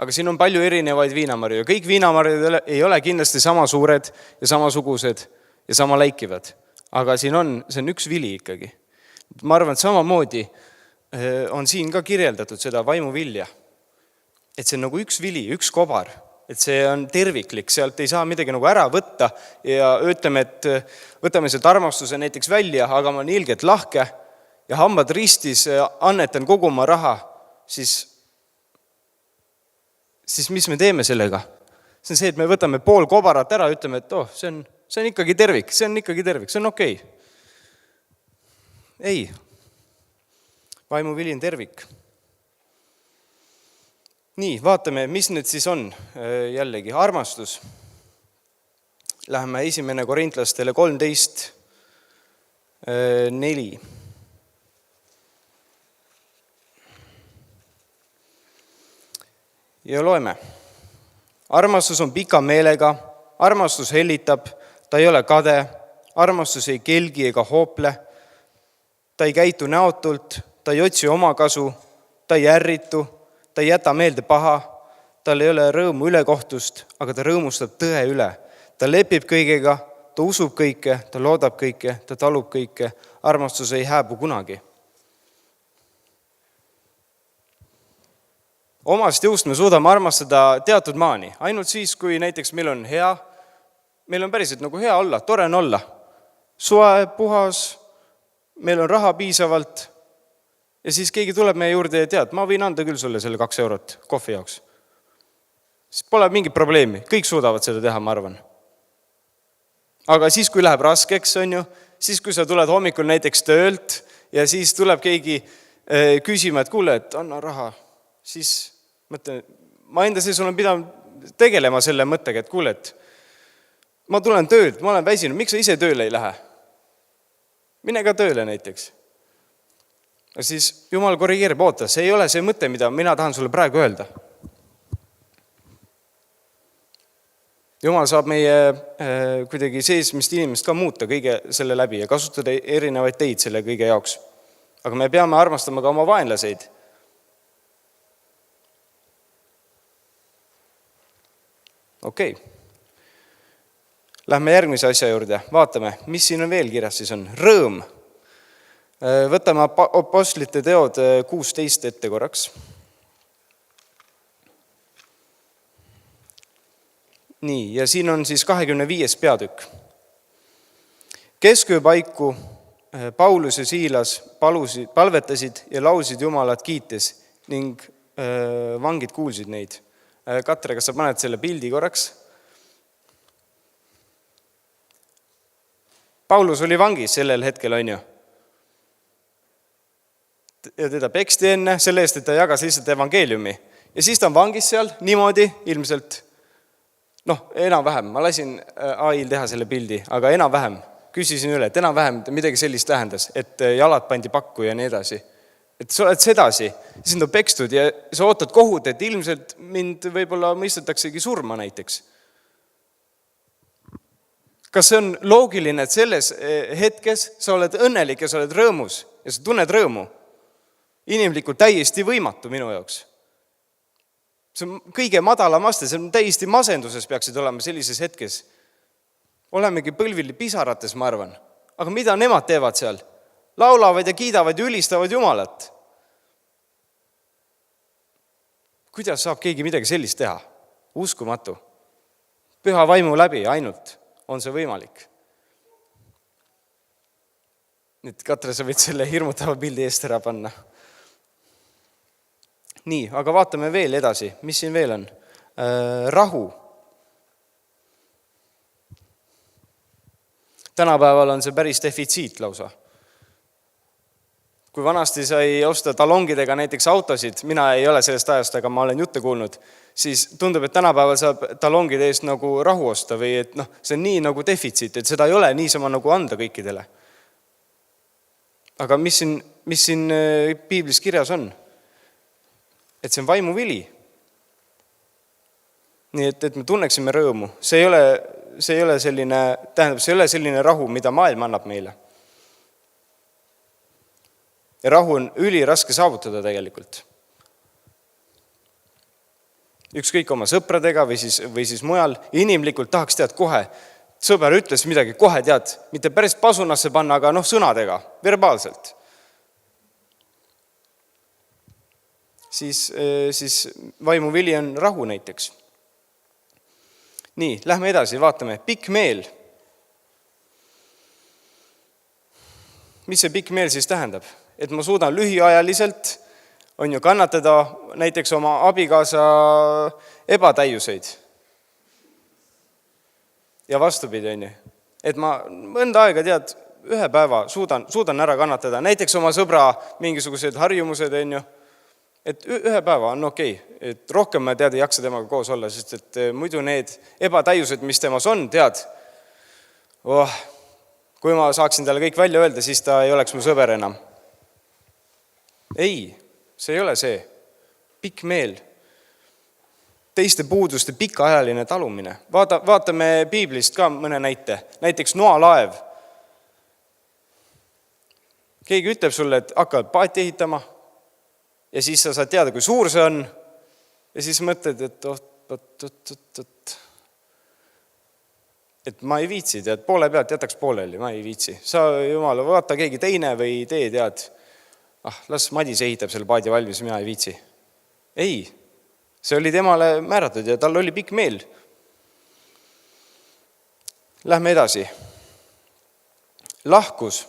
Aga siin on palju erinevaid viinamarju ja kõik viinamarjad ei ole kindlasti sama suured ja samasugused ja sama läikivad. Aga see on üks vili ikkagi. Ma arvan, et samamoodi on siin ka kirjeldatud seda vaimuvilja. Et see on nagu üks vili, üks kobar. Et see on terviklik, sealt ei saa midagi nagu ära võtta ja ütleme, et võtame sealt armastuse näiteks välja, aga ma olen ilgelt lahke ja hambad ristis, annetan kogu oma raha, siis mis me teeme sellega? See on see, et me võtame pool kobarat ära ja ütleme, et see on ikkagi tervik, see on okei. Ei, vaimuvili on tervik. Nii, vaatame, mis need siis on jällegi. Armastus. Läheme 1. Korintlastele 13:4. Ja loeme. Armastus on pika meelega, armastus hellitab, ta ei ole kade, armastus ei kelgi ega hoople, ta ei käitu näotult, ta ei otsi omakasu, ta ei ärritu, ta ei jäta meelde paha, tal ei ole rõõmu ülekohtust, aga ta rõõmustab tõe üle. Ta lepib kõigega, ta usub kõike, ta loodab kõike, ta talub kõike, armastus ei hääbu kunagi. Omast jõust me suudame armastada teatud maani. Ainult siis, kui näiteks meil on hea, meil on päriselt nagu hea olla, tore on olla. Soe, puhas, meil on raha piisavalt ja siis keegi tuleb meie juurde ja tead, ma võin anda küll sulle selle 2 eurot kohvi jaoks. Siis pole mingit probleemi, kõik suudavad seda teha, ma arvan. Aga siis, kui läheb raskeks, on ju, siis kui sa tuled hommikul näiteks töölt ja siis tuleb keegi küsima, et kuule, et anna raha, siis mõtlen, ma enda sees olen pidanud tegelema selle mõttega, et kuule, et ma tulen töölt, ma olen väsinud, miks sa ise tööle ei lähe? Mine ka tööle näiteks. Ja siis Jumal korrigeerib, oota, see ei ole see mõte, mida mina tahan sulle praegu öelda. Jumal saab meie kuidagi seesmist inimest ka muuta kõige selle läbi ja kasutada erinevaid teid selle kõige jaoks. Aga me peame armastama ka oma vaenlaseid. Okei. Lähme järgmise asja juurde. Vaatame, mis siin on veel kirjas siis on. Rõõm. Võtame Apostlite teod 16 ette korraks. Nii, ja siin on siis 25. peatükk. Keskööpaiku Paulus ja Siilas palvetasid ja laulsid Jumalat kiites ning vangid kuulsid neid. Katre, kas sa paned selle pildi korraks? Paulus oli vangis sellel hetkel, on ju. Ja teda peksti enne selle eest, et ta jagas lihtsalt evangeeliumi. Ja siis ta on vangis seal niimoodi ilmselt, enam-vähem. Ma lasin AI-l teha selle pildi, aga enam-vähem. Küsisin üle, et enam-vähem midagi sellist tähendas, et jalad pandi pakku ja nii edasi. Et sa oled sedasi, siis on ta pekstud ja sa ootad kohut, et ilmselt mind võib-olla mõistetaksegi surma näiteks. Kas see on loogiline, et selles hetkes sa oled õnnelik ja sa oled rõõmus ja sa tunned rõõmu? Inimlikult täiesti võimatu minu jaoks. See on kõige madalam aste, see on täiesti masenduses peaksid olema sellises hetkes. Olemegi põlvili pisarates, ma arvan. Aga mida nemad teevad seal? Laulavad ja kiidavad ja ülistavad Jumalat. Kuidas saab keegi midagi sellist teha? Uskumatu. Püha vaimu läbi ainult on see võimalik. Nüüd, Katre, sa võid selle hirmutava pildi eest ära panna. Nii, aga vaatame veel edasi. Mis siin veel on? Rahu. Tänapäeval on see päris defitsiit lausa. Kui vanasti sai osta talongidega näiteks autosid, mina ei ole sellest ajast, aga ma olen jutte kuulnud, siis tundub, et tänapäeval saab talongide eest nagu rahu osta või et see on nii nagu defitsiit, et seda ei ole niisama nagu anda kõikidele. Aga mis siin piiblis kirjas on? Et see on vaimuvili. Nii et me tunneksime rõõmu. See ei ole selline rahu, mida maailm annab meile. Ja rahu on üliraske saavutada tegelikult. Ükskõik oma sõpradega või siis mujal, inimlikult tahaks tead kohe, sõber ütles midagi, kohe tead, mitte päris pasunasse panna, aga sõnadega, verbaalselt. Siis vaimuvili on rahu näiteks. Nii, lähme edasi, vaatame. Pikk meel. Mis see pikk meel siis tähendab? Et ma suudan lühiajaliselt on ju kannatada näiteks oma abikaasa ebatäiuseid. Ja vastupidi on ju. Et ma mõnda aega tead, ühe päeva suudan ära kannatada. Näiteks oma sõbra mingisugused harjumused on ju. Et ühe päeva on okei. Et rohkem ma tead ei jaksa temaga koos olla, sest et muidu need ebatäiused, mis temas on, tead, kui ma saaksin talle kõik välja öelda, siis ta ei oleks mu sõber enam. Ei, see ei ole see. Pikk meel. Teiste puuduste pikaajaline talumine. Vaatame Piiblist ka mõne näite. Näiteks Noa laev. Keegi ütleb sulle, et hakkavad paati ehitama ja siis sa saad teada, kui suur see on ja siis mõtled, et ma ei viitsi, tead, poole pealt jätaks pooleli, ma ei viitsi. Sa, jumala, vaata keegi teine või tee, tead, las Madis ehitab selle paadi valmis, mina ei viitsi. Ei, see oli temale määratud ja tal oli pikk meel. Lähme edasi. Lahkus.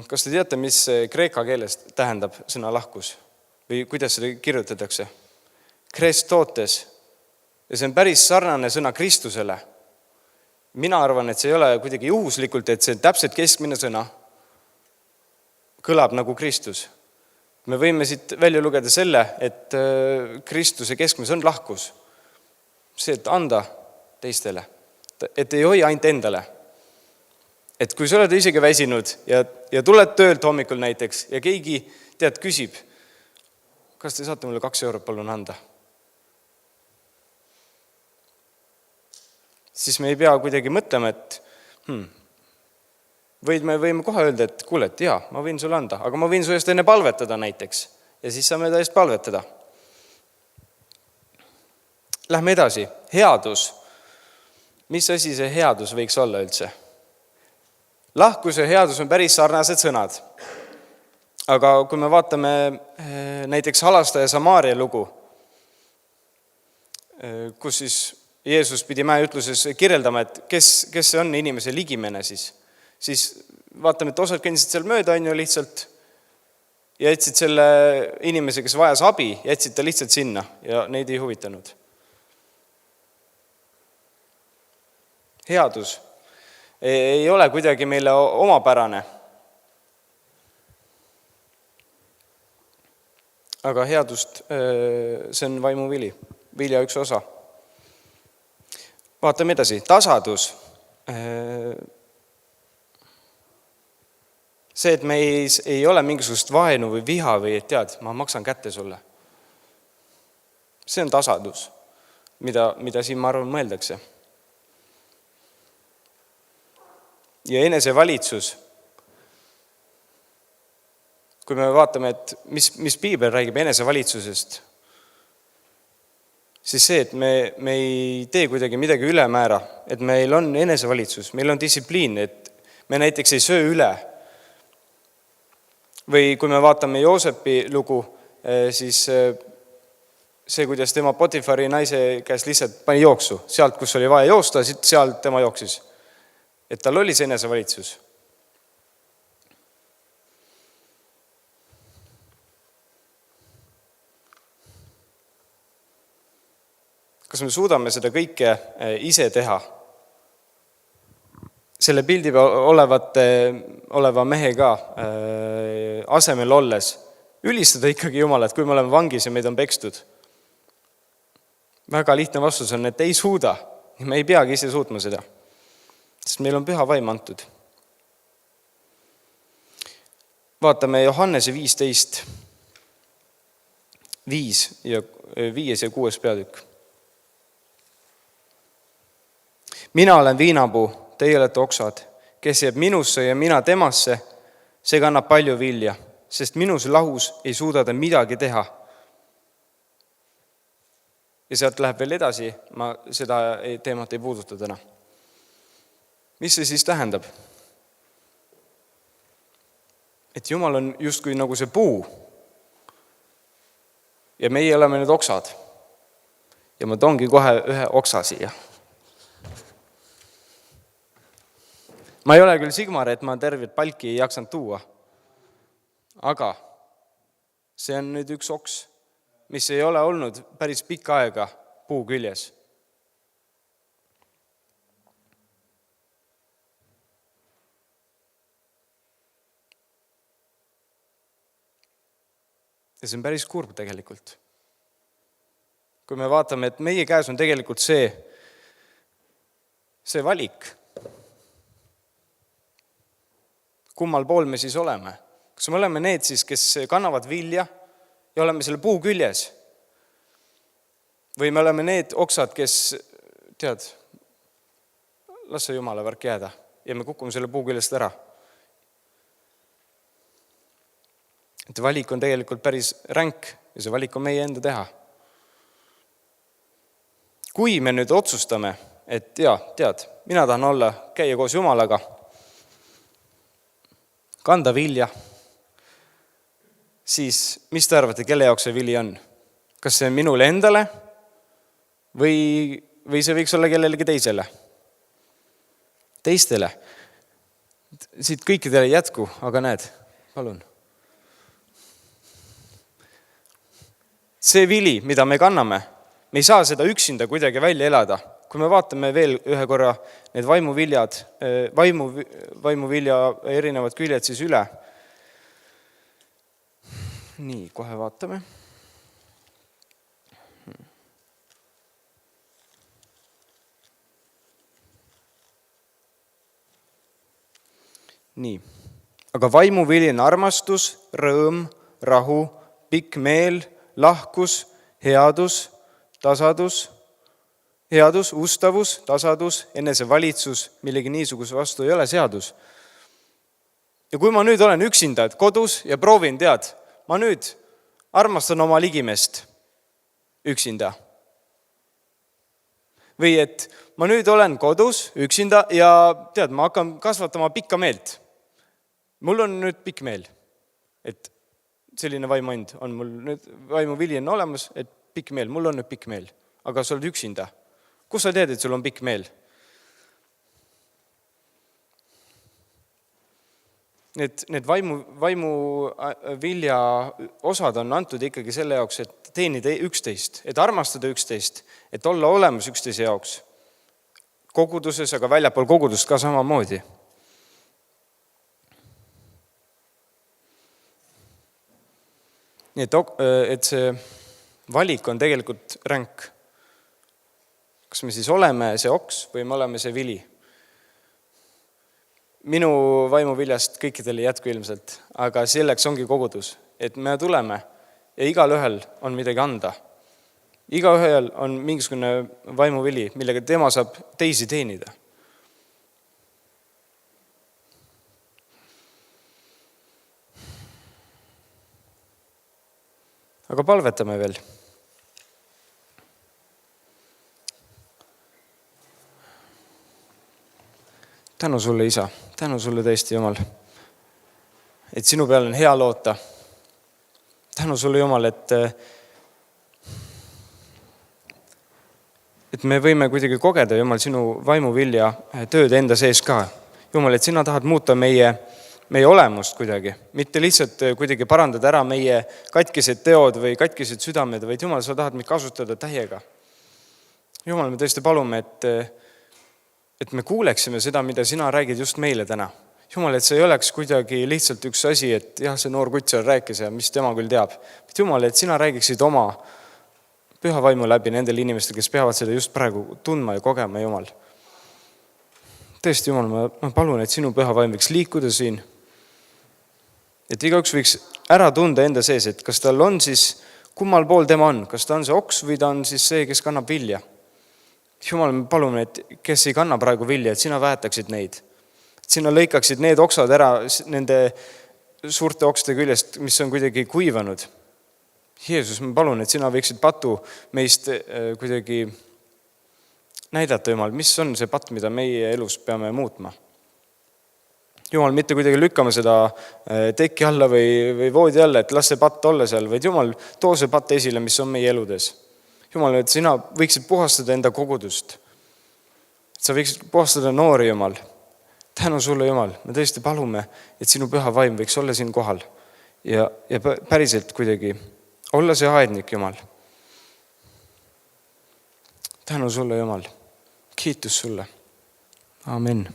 Kas te teate, mis kreeka keeles tähendab sõna lahkus? Või kuidas seda kirjutatakse? Krestotes. Ja see on päris sarnane sõna Kristusele. Mina arvan, et see ei ole kuidagi juhuslikult, et see täpselt keskmine sõna kõlab nagu Kristus. Me võime siit välja lugeda selle, et Kristuse keskmes on lahkus. See, et anda teistele. Et ei hoia ainult endale. Et kui sa oled isegi väsinud ja tuled töölt hommikul näiteks ja keegi tead küsib, kas te saate mulle 2 eurot palun anda? Siis me ei pea kuidagi mõtlema, et me võime kohe öelda, et kuule, et jaa, ma võin sulle anda, aga ma võin su eest enne palvetada näiteks ja siis saame ta eest palvetada. Lähme edasi. Headus. Mis asi see headus võiks olla üldse? Lahkus ja headus on päris sarnased sõnad. Aga kui me vaatame näiteks Halastaja Samaaria lugu, kus siis Jeesus pidi mäeütluses kirjeldama, et kes on inimese ligimene siis vaatame, et osad kõndisid seal mööda on ju lihtsalt ja jätsid selle inimese, kes vajas abi, jätsid ta lihtsalt sinna ja neid ei huvitanud. Headus ei ole kuidagi meile omapärane. Aga headust, see on vaimuvili, vilja üks osa. Vaatame edasi. Tasadus. See, et me ei ole mingisugust vaenu või viha või et tead, ma maksan kätte sulle. See on tasadus, mida siin ma arvan mõeldakse. Ja enesevalitsus. Kui me vaatame, et mis Piibel räägib enesevalitsusest, siis see, et me ei tee kuidagi midagi ülemäära, et meil on enesevalitsus, meil on distsipliin, et me näiteks ei söö üle. Või kui me vaatame Joosepi lugu, siis see, kuidas tema Potifari naise käest lihtsalt pani jooksu, sealt, kus oli vaja joosta, sealt tema jooksis. Et tal oli see enesevalitsus. Kas me suudame seda kõike ise teha? Selle pildi oleva mehe ka asemel olles ülistada ikkagi Jumalat, kui me oleme vangis ja meid on pekstud. Väga lihtne vastus on, et ei suuda. Me ei peagi ise suutma seda. Sest meil on püha vaim antud. Vaatame Johannese 15, 5 ja 6 peatükk. Mina olen viinapuu, teie olete oksad. Kes jääb minusse ja mina temasse, see kannab palju vilja, sest minus lahus ei suuda ta midagi teha. Ja sealt läheb veel edasi, ma seda teemat ei puuduta täna. Mis see siis tähendab? Et Jumal on justkui nagu see puu ja meie oleme need oksad. Ja ma toongi kohe ühe oksa siia. Ma ei ole küll Sigmar, et ma tervet palki ei jaksanud tuua. Aga see on nüüd üks oks, mis ei ole olnud päris pikka aega puu küljes. Ja see on päris kurb tegelikult. Kui me vaatame, et meie käes on tegelikult see valik. Kummal pool me siis oleme? Kas me oleme need siis, kes kannavad vilja ja oleme selle puu küljes? Või me oleme need oksad, kes, las see Jumala värk jääda ja me kukume selle puu küljest ära. Et valik on tegelikult päris ränk ja see valik on meie enda teha. Kui me nüüd otsustame, et mina tahan käia koos Jumalaga, kanda vilja, siis mis te arvate, kelle jaoks see vili on? Kas see on minule endale või see võiks olla kellelegi teisele? Teistele. Siit kõikidele jätku, aga näed, palun. See vili, mida me kanname, me ei saa seda üksinda kuidagi välja elada. Kui me vaatame veel ühe korra need vaimuvilja erinevad küljed siis üle. Nii, kohe vaatame. Nii, aga vaimuvili on armastus, rõõm, rahu, pikk meel, lahkus, headus, ustavus, tasadus, enesevalitsus, millegi niisuguse vastu ei ole seadus. Ja kui ma nüüd olen üksinda kodus ja proovin, ma nüüd armastan oma ligimest üksinda. Või et ma nüüd olen kodus üksinda ja ma hakkan kasvatama pikka meelt. Mul on nüüd pikk meel, et selline vaimuand on mul nüüd, vaimuvili on olemas, et pikk meel, mul on nüüd pikk meel, aga sa oled üksinda. Kus sa teed, et sul on pikk meel? Need vaimuvilja osad on antud ikkagi selle jaoks, et teenida üksteist, et armastada üksteist, et olla olemas üksteise jaoks. Koguduses, aga väljapool kogudust ka samamoodi. Nii et see valik on tegelikult ränk. Kas me siis oleme see oks või me oleme see vili? Minu vaimuviljast kõikidele jätku ilmselt, aga selleks ongi kogudus, et me tuleme ja igal ühel on midagi anda. Iga ühel on mingisugune vaimuvili, millega tema saab teisi teenida. Aga palvetame veel. Tänu sulle, Isa, tänu sulle tõesti, Jumal, et sinu peal on hea loota. Tänu sulle, Jumal, et me võime kuidagi kogeda, Jumal, sinu vaimuvilja tööd enda sees ka. Jumal, et sina tahad muuta meie olemust kuidagi, mitte lihtsalt kuidagi parandada ära meie katkised teod või katkised südamed, vaid Jumal, sa tahad meid kasutada täiega. Jumal, me tõesti palume, et me kuuleksime seda, mida sina räägid just meile täna. Jumal, et see ei oleks kuidagi lihtsalt üks asi, et see noor kutt seal rääkis ja mis tema küll teab. Jumal, et sina räägiksid oma püha vaimu läbi nendel inimestel, kes peavad seda just praegu tundma ja kogema, Jumal. Tõesti, Jumal, ma palun, et sinu püha vaim võiks liikuda siin. Et igaüks võiks ära tunda enda sees, et kas tal on siis, kummal pool tema on, kas ta on see oks või ta on siis see, kes kannab vilja. Jumal, me palume, et kes ei kanna praegu vilja, et sina väetaksid neid. Et sina lõikaksid need oksad ära nende suurte okste küljest, mis on kuidagi kuivanud. Jeesus, ma palun, et sina võiksid patu meist kuidagi näidata, Jumal, mis on see patt, mida meie elus peame muutma. Jumal, mitte kuidagi lükkama seda teki alla või voodi alla, et las see patt olla seal, vaid Jumal, too see patt esile, mis on meie eludes. Jumal, et sina võiksid puhastada enda kogudust. Et sa võiksid puhastada noori, Jumal. Tänu sulle, Jumal, me tõesti palume, et sinu püha vaim võiks olla siin kohal ja päriselt kuidagi olla see aednik, Jumal. Tänu sulle, Jumal. Kiitus sulle. Amen.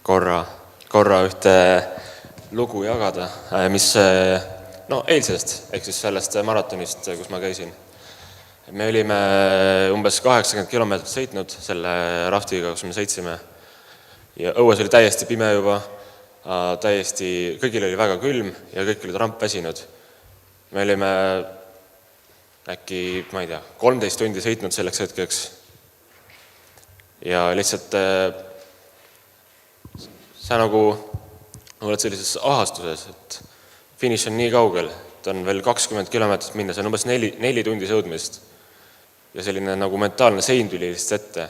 korra ühte lugu jagada, mis eilsest, ehk siis sellest maratonist, kus ma käisin. Me olime umbes 80 kilomeetrit sõitnud selle raftiga, kus me sõitsime. Ja õues oli täiesti pime juba, kõigil oli väga külm ja kõik olid rampväsinud. Me olime äkki, 13 tundi sõitnud selleks hetkeks. Ja lihtsalt sa nagu oled sellises ahastuses, et finiš on nii kaugel, et on veel 20 kilomeetrit minna, see on umbes 4 tundi sõudmist. Ja selline nagu mentaalne sein tuli lihtsalt ette.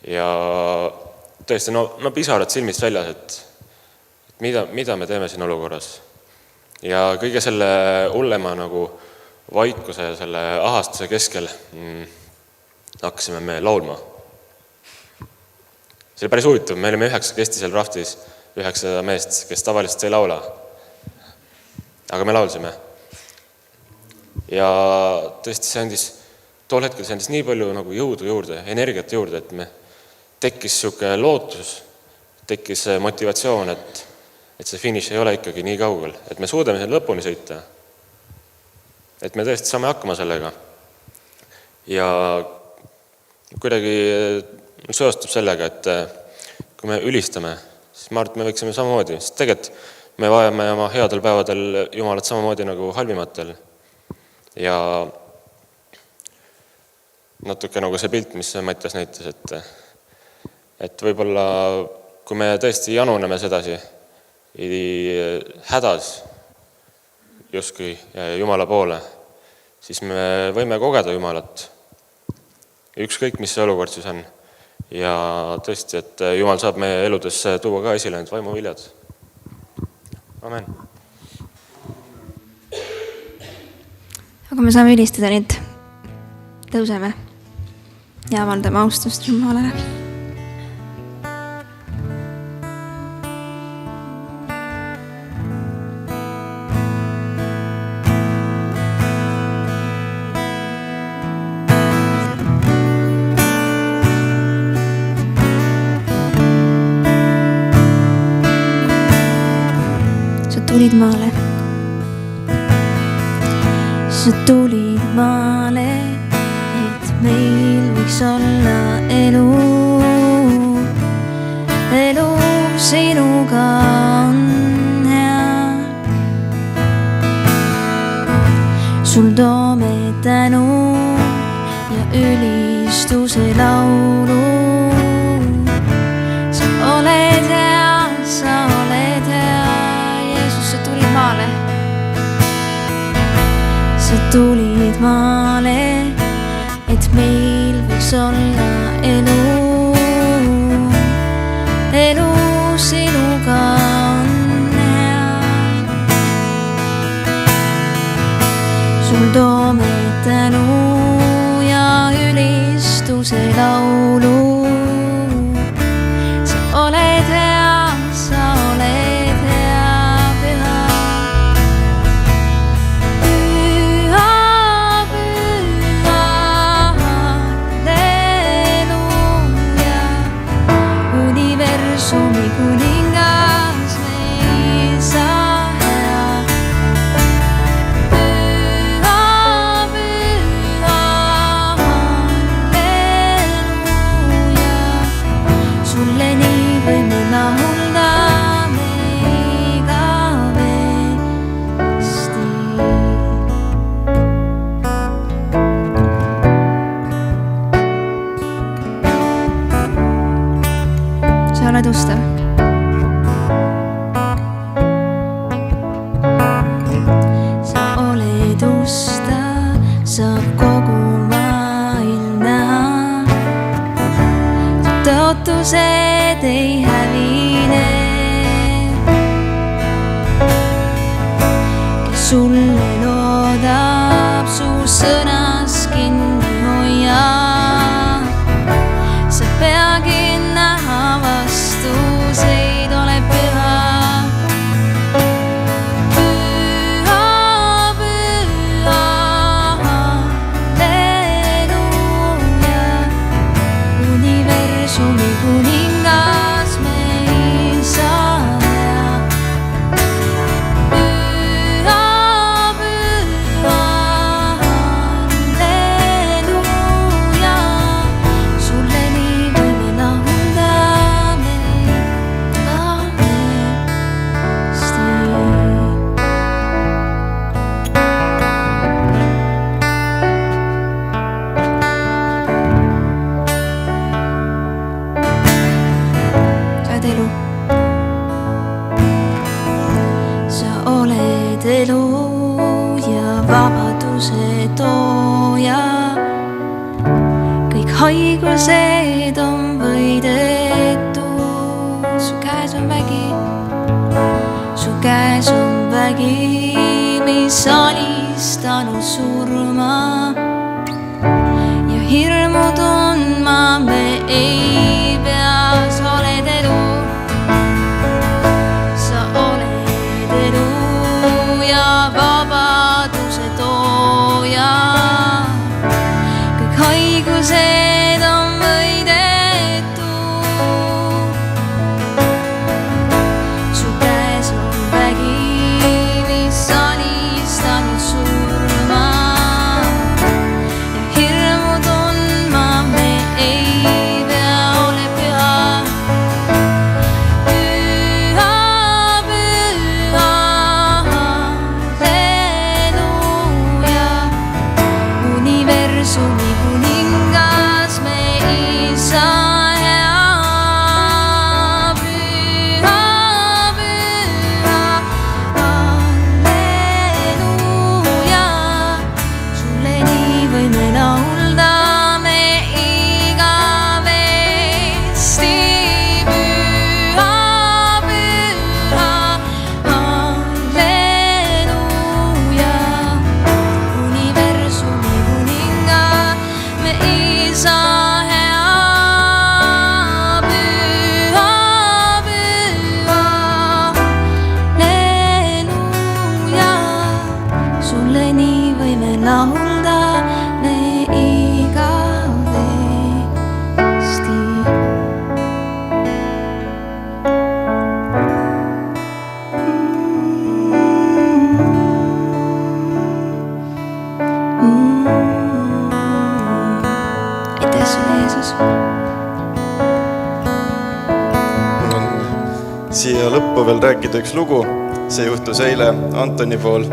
Ja tõesti, pisarad silmist väljas, et mida me teeme siin olukorras. Ja kõige selle hullema nagu vaikuse ja selle ahastuse keskel hakkasime me laulma. See oli päris huvitav, me olime 9 seal raftis, 9 meest, kes tavaliselt ei laula. Aga me laulsime. Ja tõesti tol hetkel see andis nii palju nagu jõudu juurde, energiat juurde, et me tekkis siuke lootus, tekkis motivatsioon, et see finiš ei ole ikkagi nii kaugel, et me suudame selle lõpuni sõita. Et me tõesti saame hakkama sellega. Ja kuidagi seostub sellega, et kui me ülistame, siis ma arvan, et me võiksime samamoodi, sest tegelikult me vajame oma headel päevadel Jumalat samamoodi nagu halvimatel. Ja natuke nagu see pilt, mis Mattias näitas, et võib-olla kui me tõesti januneme sedasi hädas justkui Jumala poole, siis me võime kogeda Jumalat. Ükskõik, mis see olukord siis on. Ja tõesti, et Jumal saab meie eludes tuua ka esile need vaimuviljad. Amen. Aga me saame ülistada nüüd. Tõuseme ja avaldame austust Jumalale. Tulid maale. Sa tulid maale, et meil võiks olla elu. Elu sinuga on hea. Sul toome tänu ja ülistuse laulu. Sa oled hea, sa oled hea. Maale. Sa tulid maale, et meil võiks olla elu. Elu sinuga on hea. Sul toome tänu ja ülistuse laulu. Sa oled hea, sa oled hea. sa oled ustav. Sa oled ustav, saab kogu maailm näha. Su tõotused ei hävine. Kes sulle loodab, su sõnas kinni hoia. Sa peagi näha vastuseid, ole püha. Püha, püha, halleluuja. Universumi kuningas meil saaja. Püha, püha, halleluuja. Sulle nii võime laulda me igavesti. Sa oled elu ja vabaduse tooja. Kõik haigused on võidetud. Su käes on vägi, su käes on vägi, mis alistanud surma. Ja hirmu tundma me ei pea, sa oled elu. Sa oled elu ja vabaduse tooja. Kõik haigused on võidetud. Su käes on vägi, mis alistanud surma. Ja hirmu tundma me ei pea, ole püha. Püha, püha, halleluuja. Universumi kuningas me isa hea. Püha, püha, halleluuja. Sulle nii võime laulda me igavesti. Püha, püha, halleluuja. Universumi kuninga me isa hea. Püha, püha, halleluuja. Sulle nii võime laulda me igavesti. Aitäh sulle, Jeesus. Mul on siia lõppu veel rääkida üks lugu. See juhtus eile Antoni pool.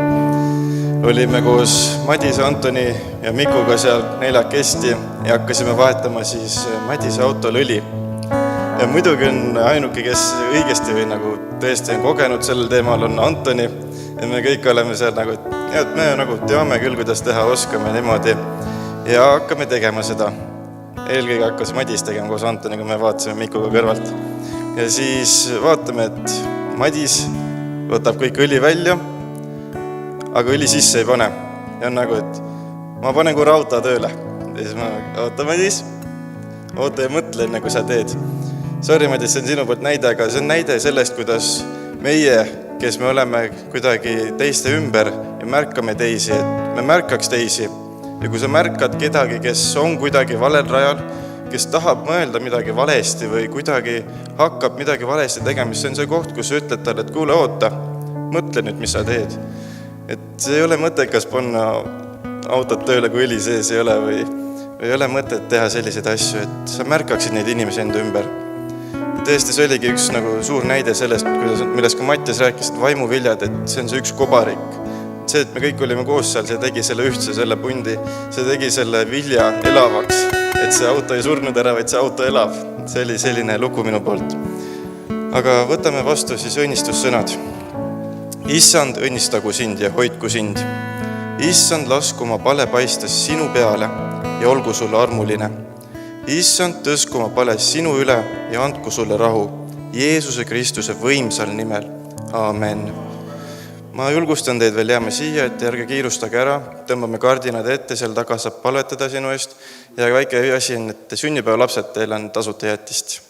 Olime koos Madise, Antoni ja Mikuga seal neljakesti ja hakkasime vahetama siis Madise autol õli. Ja muidugi on ainuke, kes õigesti või nagu tõesti on kogenud sellel teemal, on Antoni. Ja me kõik oleme seal nagu, et me nagu teame küll, kuidas teha, oskame niimoodi. Ja hakkame tegema seda. Eelkõige hakkas Madis tegema koos Antoniga, me vaatasime Mikuga kõrvalt. Ja siis vaatame, et Madis võtab kõik õli välja, aga õli sisse ei pane. Ja on nagu, et ma panen kui rauta tööle. Ja siis ma, oota Madis, oota ja mõtle enne, kui sa teed. Sorry Madis, see on sinu poolt näide, aga see on näide sellest, kuidas meie, kes me oleme kuidagi teiste ümber ja märkame teisi, et me märkaks teisi. Ja kui sa märkad kedagi, kes on kuidagi valel rajal, kes tahab mõelda midagi valesti või kuidagi hakkab midagi valesti tegema, siis see on see koht, kus sa ütled talle, et kuule, oota, mõtle nüüd, mis sa teed. Et see ei ole mõttekas panna autot tööle, kui õli sees ei ole või ei ole mõtet teha selliseid asju, et sa märkaksid neid inimesi enda ümber. Tõesti, see oligi üks nagu suur näide sellest, millest ka Mattias rääkis, et vaimuviljad, et see on see üks kobarik. See, et me kõik olime koos seal, see tegi selle ühtse, selle pundi, see tegi selle vilja elavaks, et see auto ei surnud ära, vaid see auto elab. See oli selline lugu minu poolt. aga võtame vastu siis õnnistussõnad. Issand, õnnistagu sind ja hoidku sind. Issand, lasku oma pale paistes sinu peale ja olgu sulle armuline. Issand, tõsku oma pale sinu üle ja andku sulle rahu. Jeesuse Kristuse võimsal nimel. Amen. Ma julgustan teid veel jääma siia, et ärge kiirustage ära, tõmbame kardinad ette, seal taga saab palvetada sinu eest ja väike asi on, et sünnipäevalapsed, teil on tasuta jätist.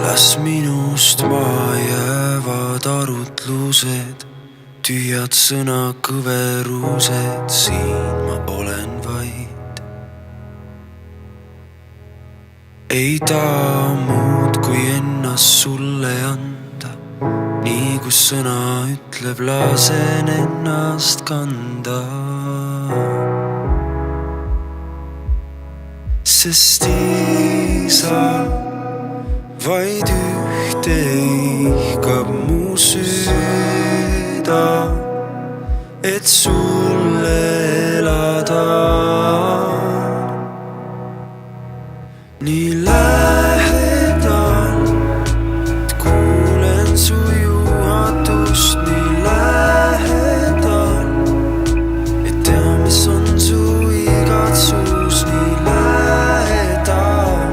Las minust maa jäävad arutlused, tühjad sõnakõverused, siin ma olen vaid. Ei taha muud kui ennast sulle anda, nii kui sõna ütleb, lasen ennast kanda. Sest isa vaid ühte ihkab mu süda, et sulle elada. Nii lähedal, et kuulen su juhatust, nii lähedal, et tea, mis on su igatsus, nii lähedal,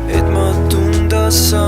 et ma tunda saan.